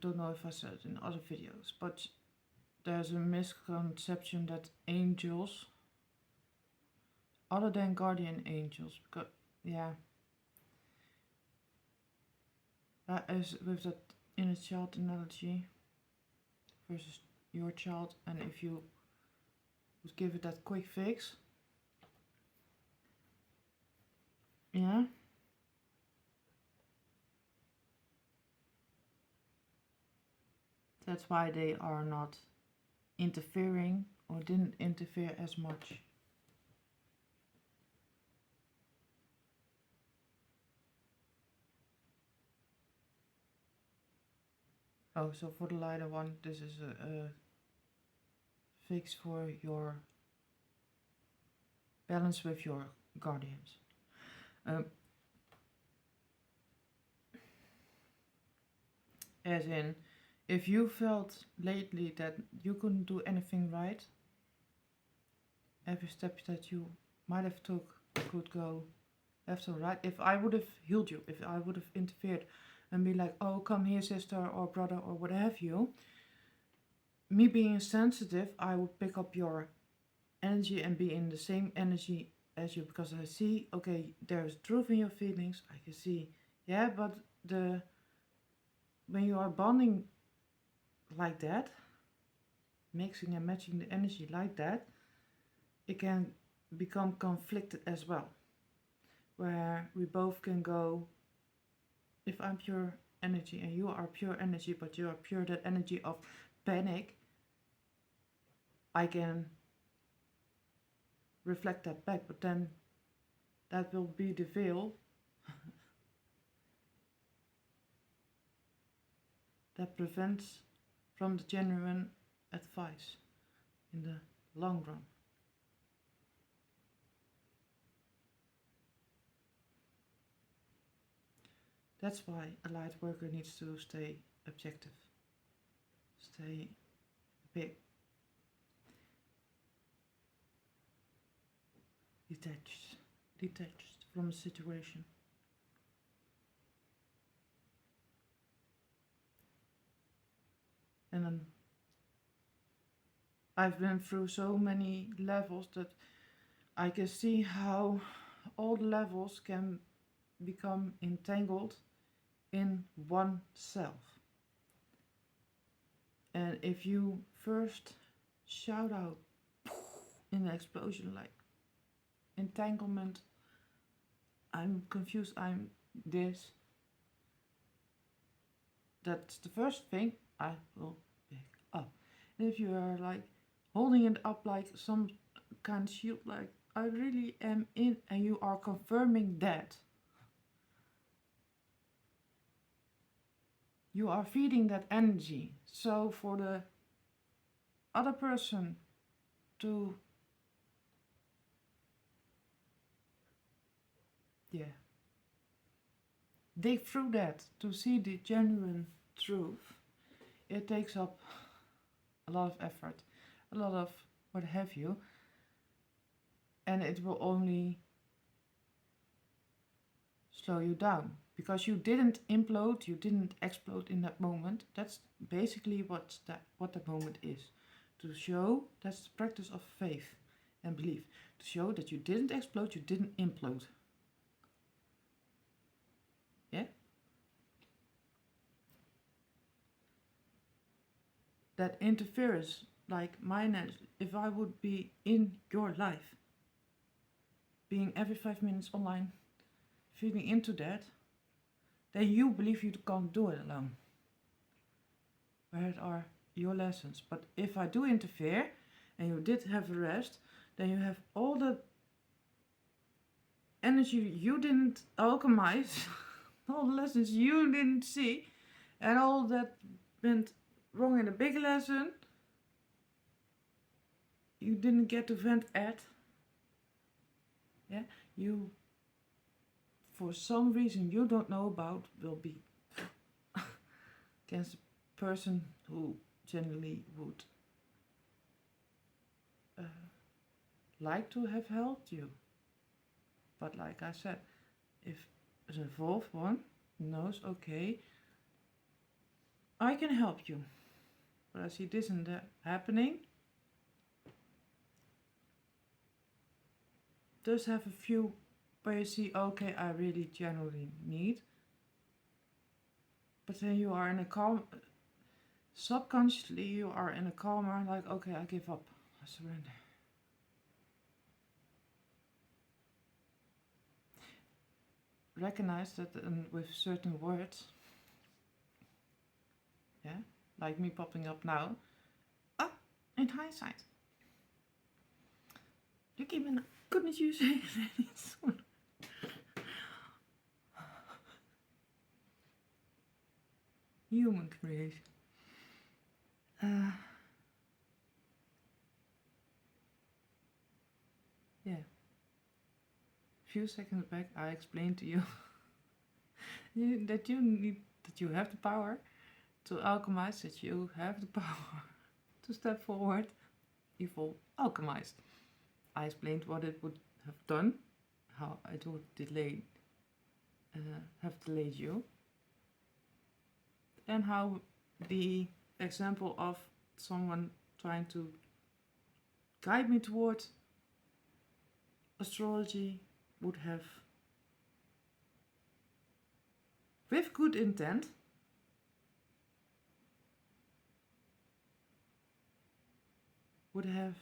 don't know if I said it in other videos, but there's a misconception that angels, other than guardian angels, because that is with that inner child analogy versus your child, and if you would give it that quick fix, that's why they are not interfering or didn't interfere as much. Oh, so for the lighter one, this is a fix for your balance with your guardians. As in, if you felt lately that you couldn't do anything right, every step that you might have took could go left or right. If I would have healed you, if I would have interfered and be like, oh, come here, sister or brother or what have you, me being sensitive, I would pick up your energy and be in the same energy as you, because I see, okay, there's truth in your feelings. I can see, but when you are bonding like that, mixing and matching the energy like that, it can become conflicted as well, where we both can go, if I'm pure energy and you are pure energy, but you are pure that energy of panic, I can reflect that back, but then that will be the veil that prevents from the genuine advice. in the long run. That's why a light worker needs to stay objective, stay big, detached from the situation. And then I've been through so many levels that I can see how all the levels can become entangled in one self. And if you first shout out in the explosion like entanglement, I'm confused, I'm this, that's the first thing I will pick up. And if you are like holding it up like some kind of shield, like I really am in, and you are confirming that, you are feeding that energy. So for the other person to dig through that, to see the genuine truth, it takes up a lot of effort, a lot of what have you, and it will only slow you down because you didn't implode, you didn't explode in that moment. That's basically what that moment is. To show, that's the practice of faith and belief. To show that you didn't explode, you didn't implode. Yeah? That interference, like mine, if I would be in your life, being every 5 minutes online, feeding into that, then you believe you can't do it alone. Where are your lessons? But if I do interfere, and you did have a rest, then you have all the energy you didn't alchemize, all the lessons you didn't see, and all that went wrong in a big lesson you didn't get to vent at. Yeah, you, for some reason you don't know about, will be against a person who generally would like to have helped you. But like I said, if the evolved one knows, okay, I can help you, but I see this and that happening, does have a few where you see, okay, I really genuinely need, but then you are in a calm, subconsciously you are in a calmer, like, okay, I give up, I surrender. Recognize that with certain words, yeah, like me popping up now, in hindsight, you came in, couldn't you say that soon? Human creation. Yeah. Few seconds back, I explained to you, that you have the power to alchemize, that you have the power to step forward, evolve, alchemized. I explained what it would have done, how it would have delayed you, and how the example of someone trying to guide me towards astrology would have, with good intent, would have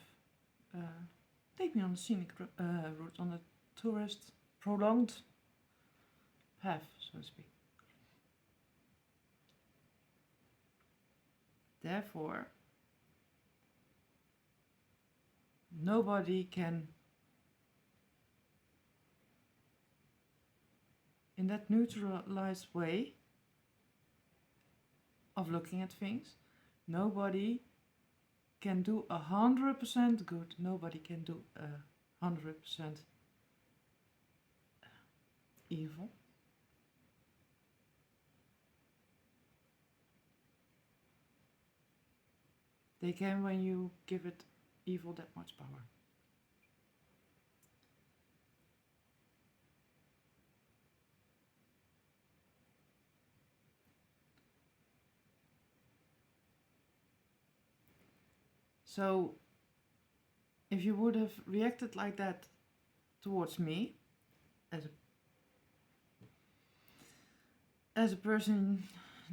take me on the scenic route, on a tourist prolonged path, so to speak. Therefore, nobody can, in that neutralized way of looking at things, nobody can do 100% good. Nobody can do 100% evil. They can when you give it evil that much power. So, if you would have reacted like that towards me, as a person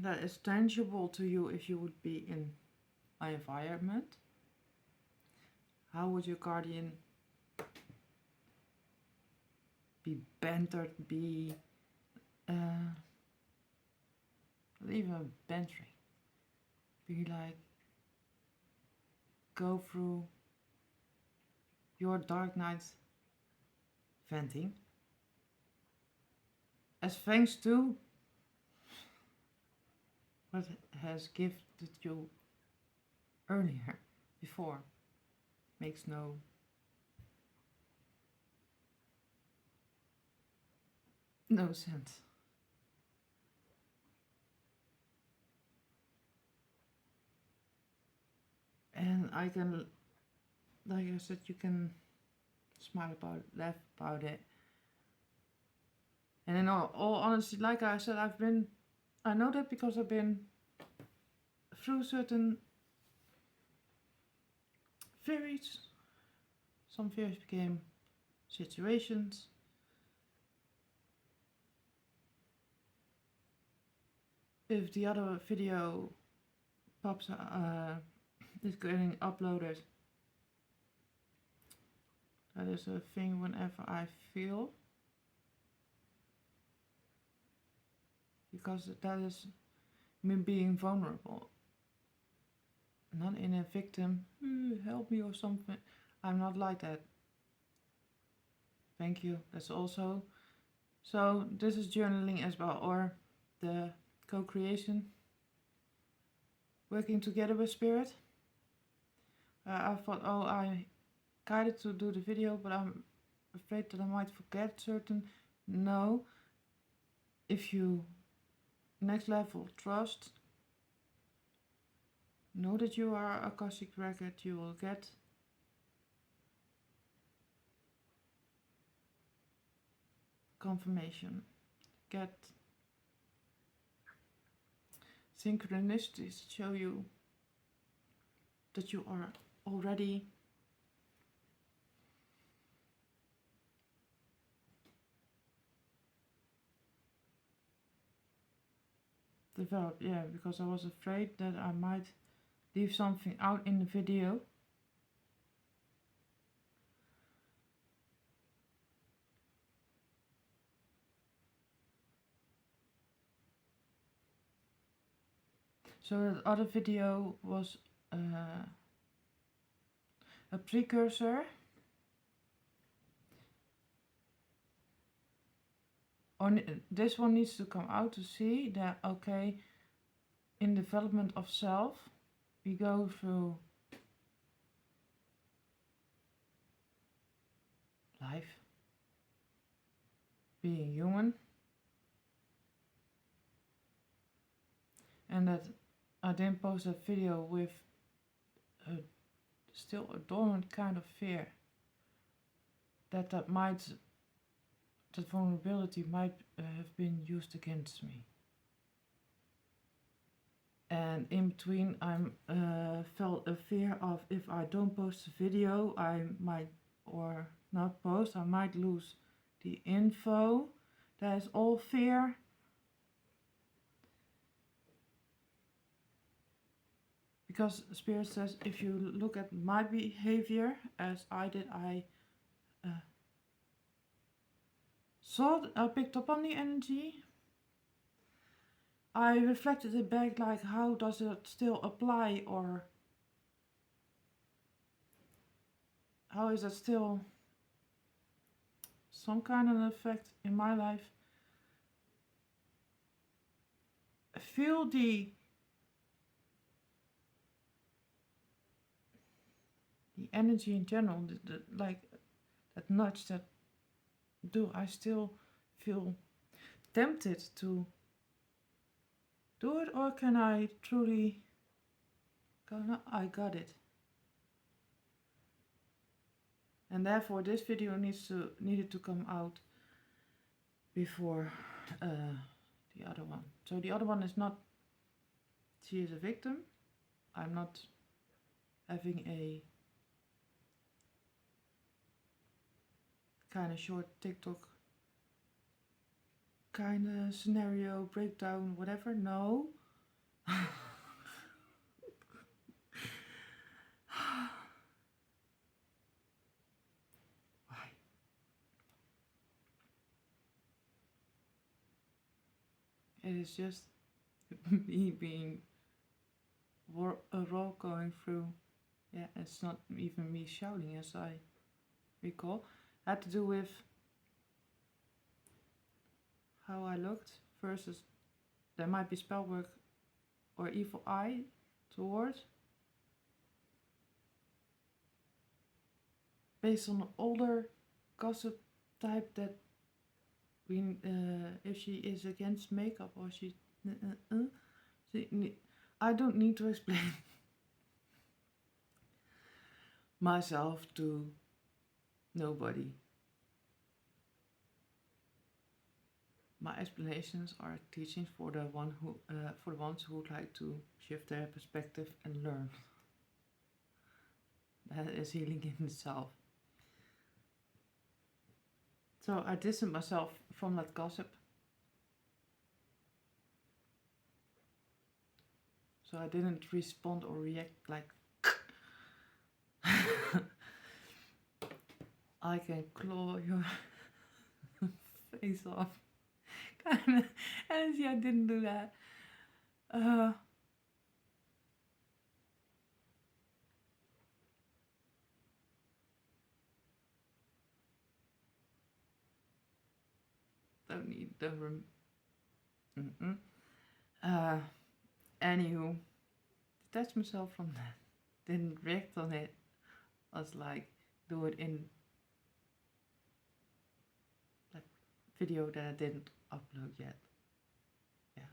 that is tangible to you, if you would be in my environment, how would your guardian be bantered, be not even bantering, be like, go through your dark nights venting as thanks to what has gifted you earlier, before, makes no sense. And I can, like I said, you can smile about it, laugh about it. And in all honesty, like I said, I know that because I've been through certain theories. Some fears became situations. If the other video pops is getting uploaded, that is a thing whenever I feel, because that is me being vulnerable, not in a victim, help me or something. I'm not like that. Thank you. That's also. So this is journaling as well, or the co-creation, working together with spirit. I thought, I guided to do the video, but I'm afraid that I might forget certain. No. If you next level trust, know that you are a Akashic record, you will get confirmation, get synchronicities, show you that you are already developed. Yeah, because I was afraid that I might leave something out in the video. So that other video was a precursor this one needs to come out to see that, okay, in development of self, we go through life, being human, and that I didn't post that video with still a dormant kind of fear that vulnerability might have been used against me. And in between, I felt a fear of, if I don't post the video, I might, or not post, I might lose the info. That is all fear. Because Spirit says, if you look at my behavior as I did, I I picked up on the energy. I reflected it back, like, how does it still apply, or how is that still some kind of effect in my life? Feel the energy in general, like that nudge, that do I still feel tempted to do it, or can I truly go, no, I got it? And therefore this video needed to come out before the other one. So the other one is not, she is a victim. I'm not having a kind of short TikTok kind of scenario breakdown, whatever. No. Why? It is just me being raw going through. Yeah, it's not even me shouting, as I recall. Had to do with how I looked versus there might be spell work or evil eye towards, based on an older gossip type that we, if she is against makeup or she I don't need to explain myself to nobody. My explanations are teachings for the ones who would like to shift their perspective and learn. That is healing in itself. So I distanced myself from that gossip. So I didn't respond or react like I can claw your face off kind of energy. I didn't do that. Don't need the room. Anywho, detach myself from that. Didn't react on it. I was like, do it in that video that I didn't upload yet. Yeah.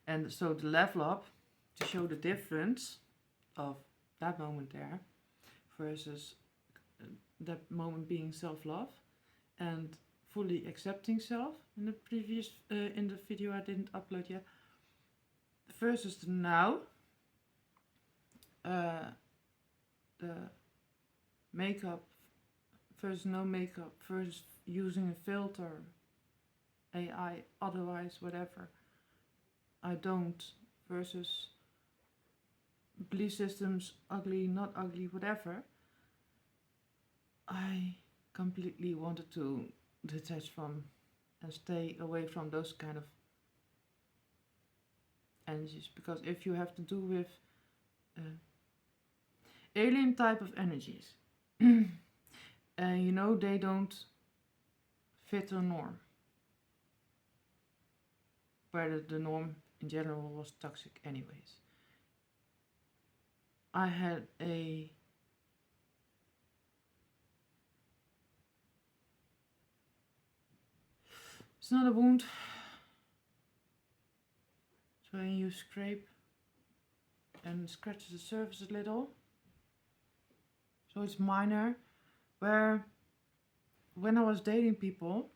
And so the level up, to show the difference of that moment there versus that moment being self-love and fully accepting self in the previous in the video I didn't upload yet, versus the now, the makeup versus no makeup versus using a filter, AI, otherwise, whatever, I don't, versus belief systems, ugly, not ugly, whatever. I completely wanted to detach from and stay away from those kind of energies, because if you have to do with alien type of energies, you know, they don't fit a norm, where the norm in general was toxic anyways. I had a it's not a wound, so when you scrape and scratch the surface a little, so it's minor, where when I was dating people,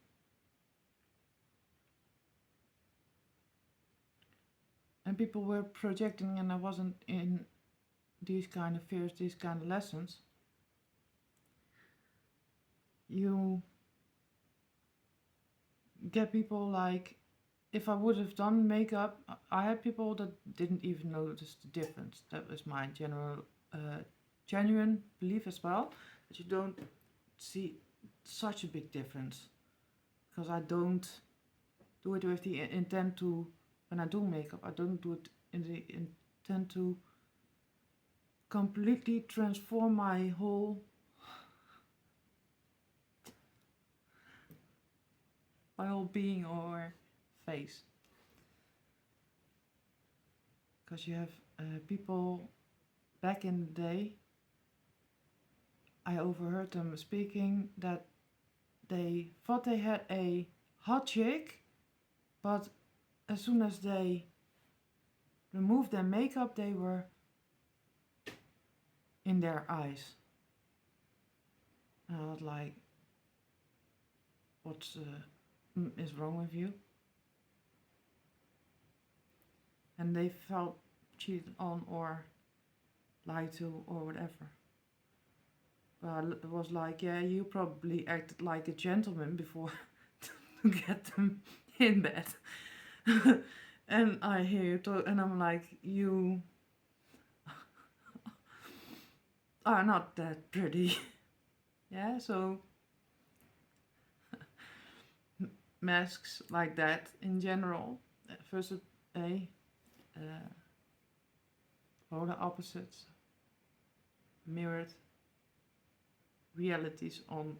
and people were projecting and I wasn't in these kind of fears, these kind of lessons, you get people like, if I would have done makeup, I had people that didn't even notice the difference. That was my genuine belief as well, that you don't see such a big difference, because I don't do it with the intent to, when I do makeup, I don't do it in the intent to completely transform my whole being or face, because you have people back in the day, I overheard them speaking that they thought they had a hot chick, but as soon as they removed their makeup, they were in their eyes. And I was like, what is wrong with you? And they felt cheated on or lied to or whatever. But it was like, yeah, you probably acted like a gentleman before to get them in bed. And I hear you talk, and I'm like, you are not that pretty. Yeah, so masks like that in general, versus polar opposites, mirrored realities on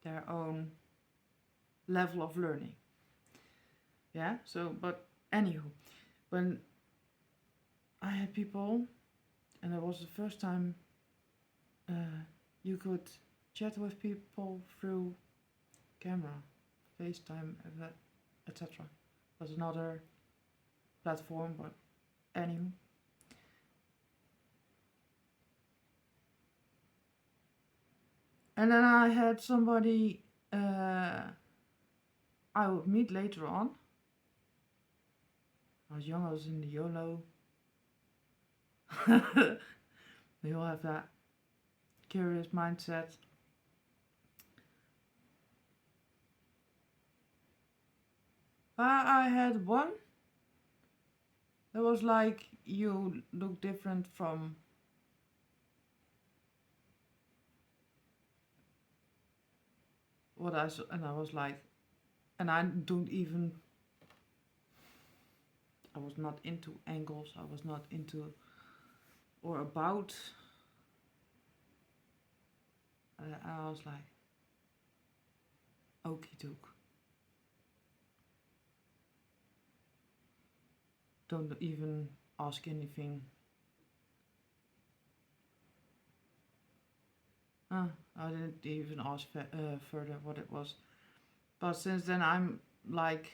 their own level of learning. Yeah, so, but anywho, when I had people, and it was the first time you could chat with people through camera, FaceTime, etc. Was another platform, but anywho. And then I had somebody I would meet later on. I was young, I was in the YOLO. We all have that curious mindset. I had one that was like, you look different from what I saw, and I was like, and I don't even, I was not into angles, I was not into or about. I was like, okie doke. Don't even ask anything. I didn't even ask further what it was. But since then I'm like,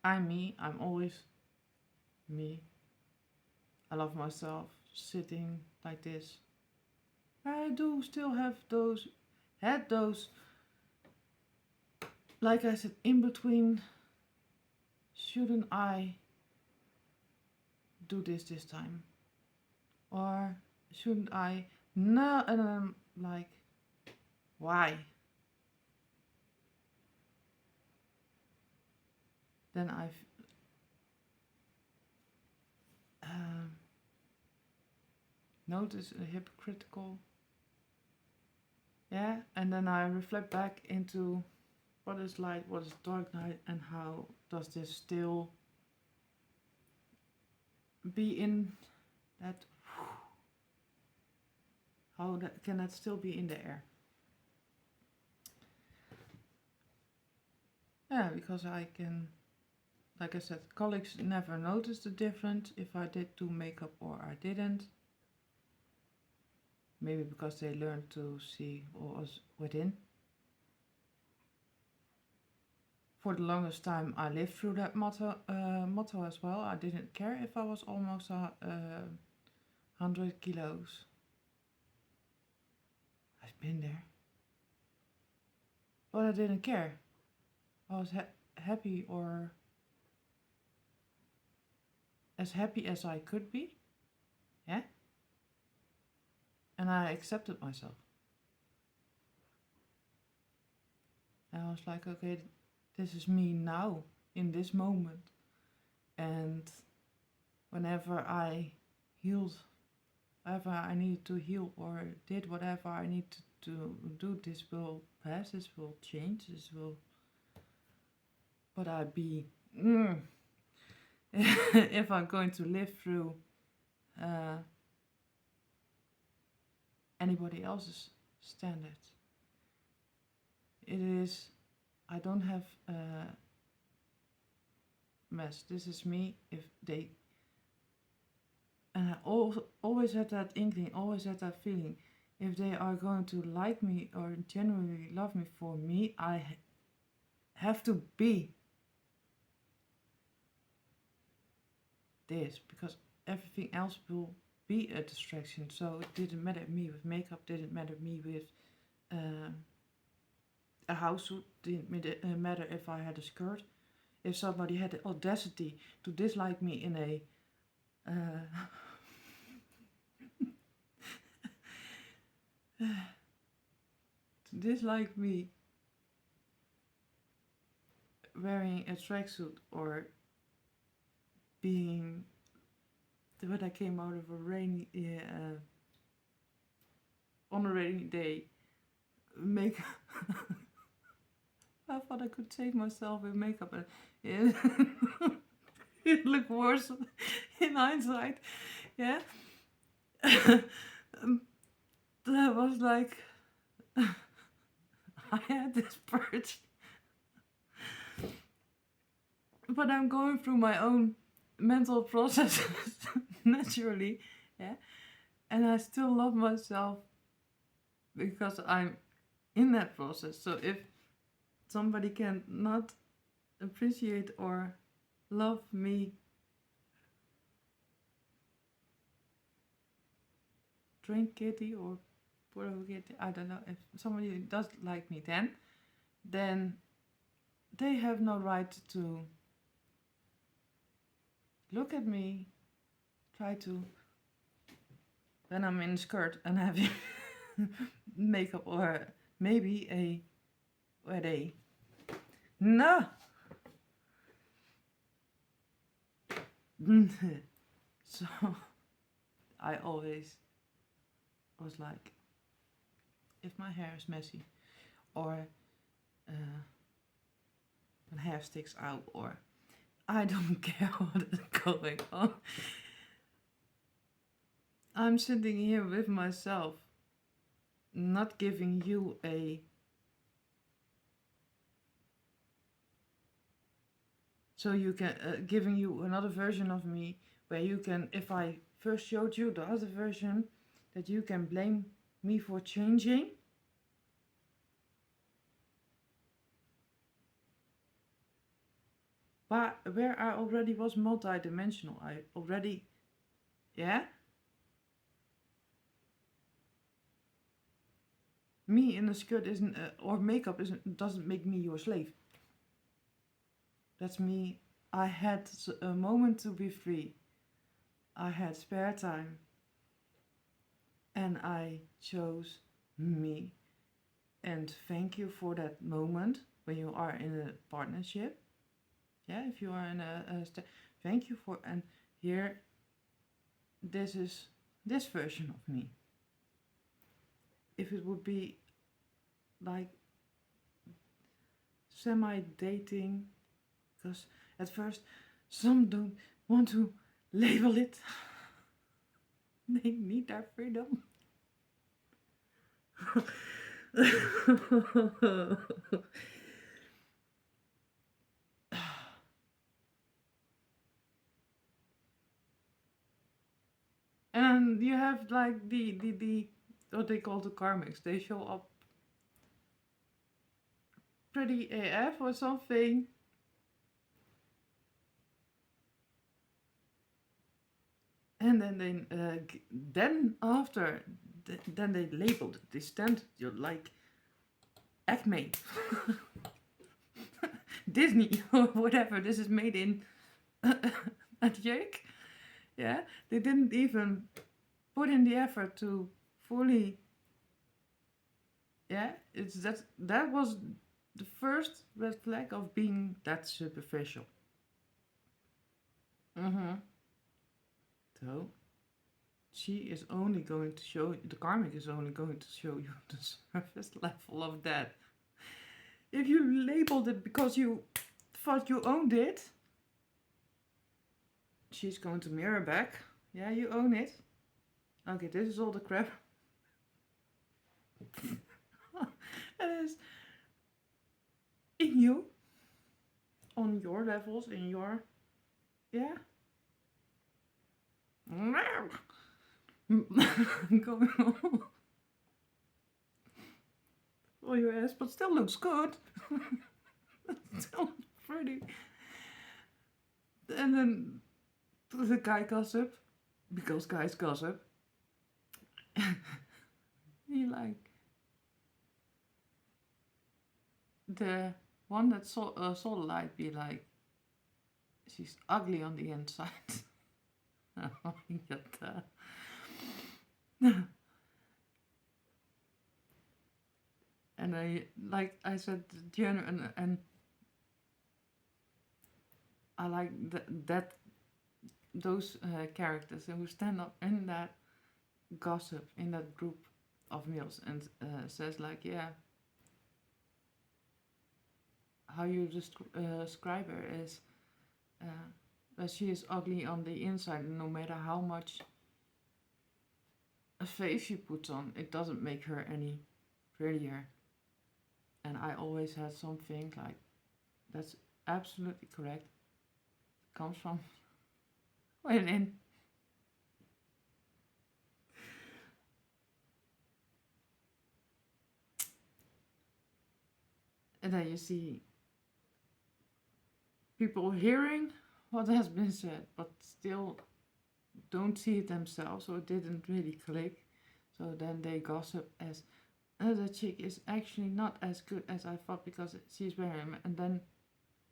I'm me, I'm always me. I love myself sitting like this. I do still had those, like I said, in between, shouldn't I do this time? Or shouldn't I? No, and I'm like, why? Then I've noticed a hypocritical, yeah, and then I reflect back into what is light, what is dark night, and how does this still be in that, how that, can that still be in the air? Yeah, because I can, like I said, colleagues never noticed the difference if I did do makeup or I didn't. Maybe because they learned to see what was within. For the longest time I lived through that motto as well. I didn't care if I was almost 100 kilos. I've been there. But I didn't care. I was happy, or as happy as I could be. Yeah? And I accepted myself. And I was like, okay, this is me now, in this moment. And whenever I healed, whatever I needed to heal, or did whatever I needed to do, this will pass, this will change, this will. But I be, if I'm going to live through anybody else's standards, it is, I don't have mess. This is me. If they, and I always had that inkling, always had that feeling. If they are going to like me or genuinely love me for me, I have to be this, because everything else will be a distraction. So it didn't matter me with makeup, didn't matter me with a house suit, didn't matter if I had a skirt. If somebody had the audacity to dislike me in a to dislike me wearing a tracksuit or being when I came out of a rainy on a rainy day makeup. I thought I could save myself with makeup, and it looked worse in hindsight. Yeah. That was like I had this purge, but I'm going through my own mental processes naturally, yeah, and I still love myself because I'm in that process. So if somebody can not appreciate or love me, drink kitty or puro kitty, I don't know, if somebody does like me, then they have no right to look at me, try to, when I'm in a skirt and having makeup, or maybe a where they no. So I always was like, if my hair is messy, or my hair sticks out, or I don't care what is going on, I'm sitting here with myself, not giving you a so you can giving you another version of me where you can, if I first showed you the other version, that you can blame me for changing. But where I already was multi-dimensional, I already, yeah? Me in a skirt isn't, or makeup doesn't make me your slave. That's me. I had a moment to be free. I had spare time. And I chose me. And thank you for that moment when you are in a partnership. Yeah, if you are in thank you for, and here, this is this version of me. If it would be like semi-dating, because at first some don't want to label it. They need their freedom. And you have like the what they call the karmics. They show up pretty AF or something. And then after, then they labeled it. They stand you like Acme, Disney or whatever. This is made in a Jake. Yeah, they didn't even put in the effort to fully. Yeah, it's that was the first red flag of being that superficial. So she is only going to show, the karmic is only going to show you the surface level of that. If you labeled it because you thought you owned it, she's going to mirror back. Yeah, you own it. Okay, this is all the crap. It is in you, on your levels, in your Yeah. Going on. Well, your ass, but still looks good. Still pretty. And then the guy gossip, because guys gossip. He like the one that saw the light be like, she's ugly on the inside. I get that. And I said, and I like that those characters who stand up in that gossip in that group of males and says like, yeah, how you describe her is that she is ugly on the inside, and no matter how much a face she puts on, it doesn't make her any prettier. And I always had something like, that's absolutely correct. It comes from within. And then you see people hearing what has been said, but still don't see it themselves, so it didn't really click. So then they gossip as, the chick is actually not as good as I thought because she's wearing, and then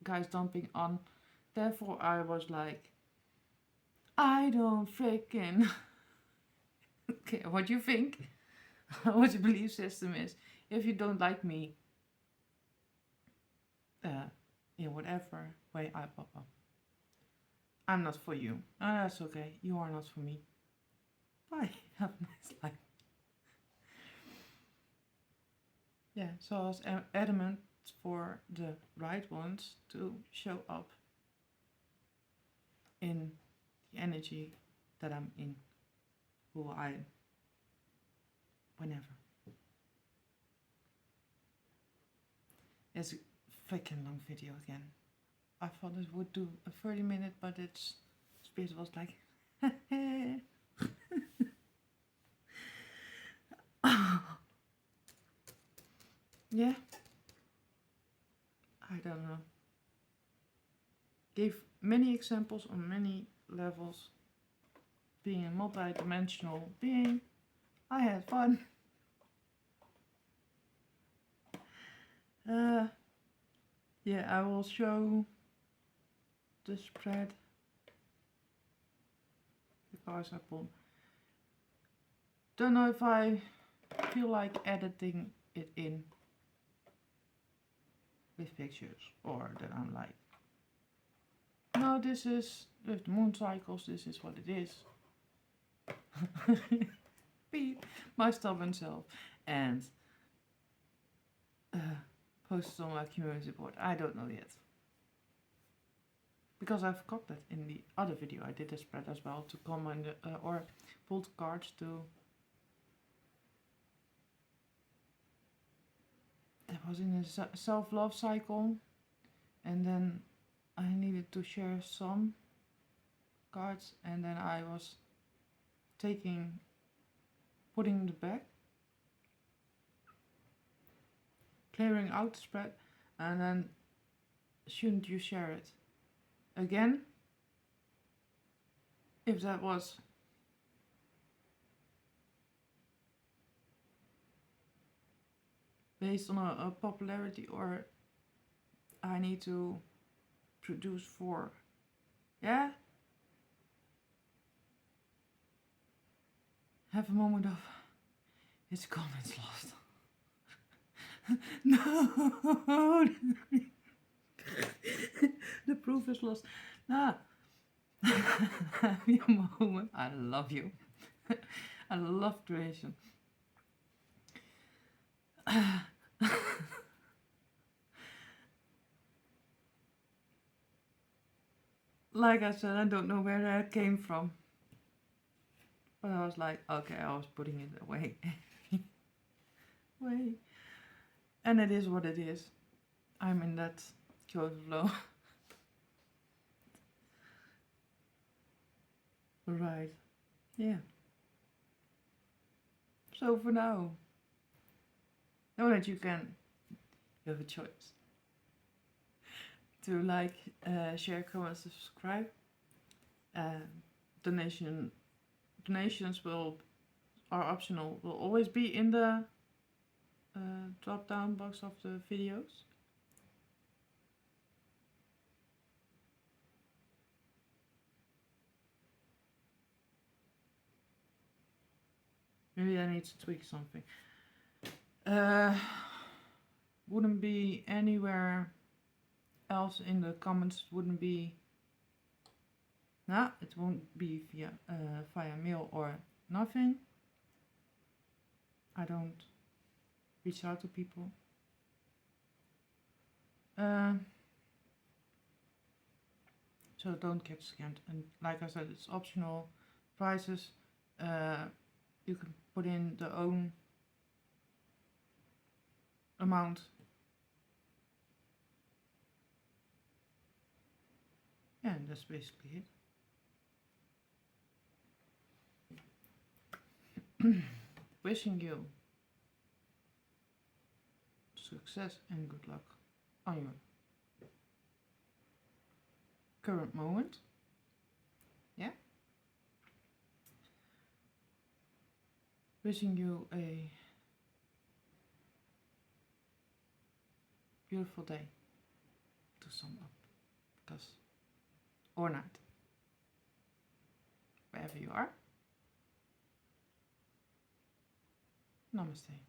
guys dumping on. Therefore, I was like, I don't freaking care what you think, what your belief system is. If you don't like me, in whatever way I pop up, I'm not for you. That's okay. You are not for me. Bye. Have a nice life. Yeah, so I was adamant for the right ones to show up in the energy that I'm in, who I am, whenever. It's a freaking long video again. I thought it would do a 30-minute, but its spirit was like, yeah, I don't know. Gave many examples on many levels. Being a multi-dimensional being, I had fun. Yeah, I will show the spread, the cards I pulled. Don't know if I feel like editing it in with pictures, or that I'm like, no, this is with the moon cycles, this is what it is. Be my stubborn self, and post it on my community board. I don't know yet, because I forgot that in the other video I did a spread as well to comment or pulled cards to. That was in a self-love cycle, and then I needed to share some cards, and then I was putting the back, clearing out the spread, and then shouldn't you share it again? If that was based on a popularity, or I need to produce for, yeah? Have a moment of, it's gone, it's lost. No! The proof is lost. Nah. Have your moment. I love you. I love creation. Like I said, I don't know where that came from. But I was like, okay, I was putting it away. Way. And it is what it is. I'm in that flow. Right. Yeah. So for now, know that you have a choice to like, share, comment, subscribe. Donations are optional. Will always be in the drop down box of the videos. Maybe I need to tweak something. Wouldn't be anywhere else in the comments. Wouldn't be. No, it won't be via mail or nothing. I don't reach out to people. So don't get scammed. And like I said, it's optional. Prices, you can put in the own amount. Yeah, and that's basically it. Wishing you success and good luck on your current moment. Yeah. Wishing you a beautiful day to sum up. Because, or night. Wherever you are. Namaste.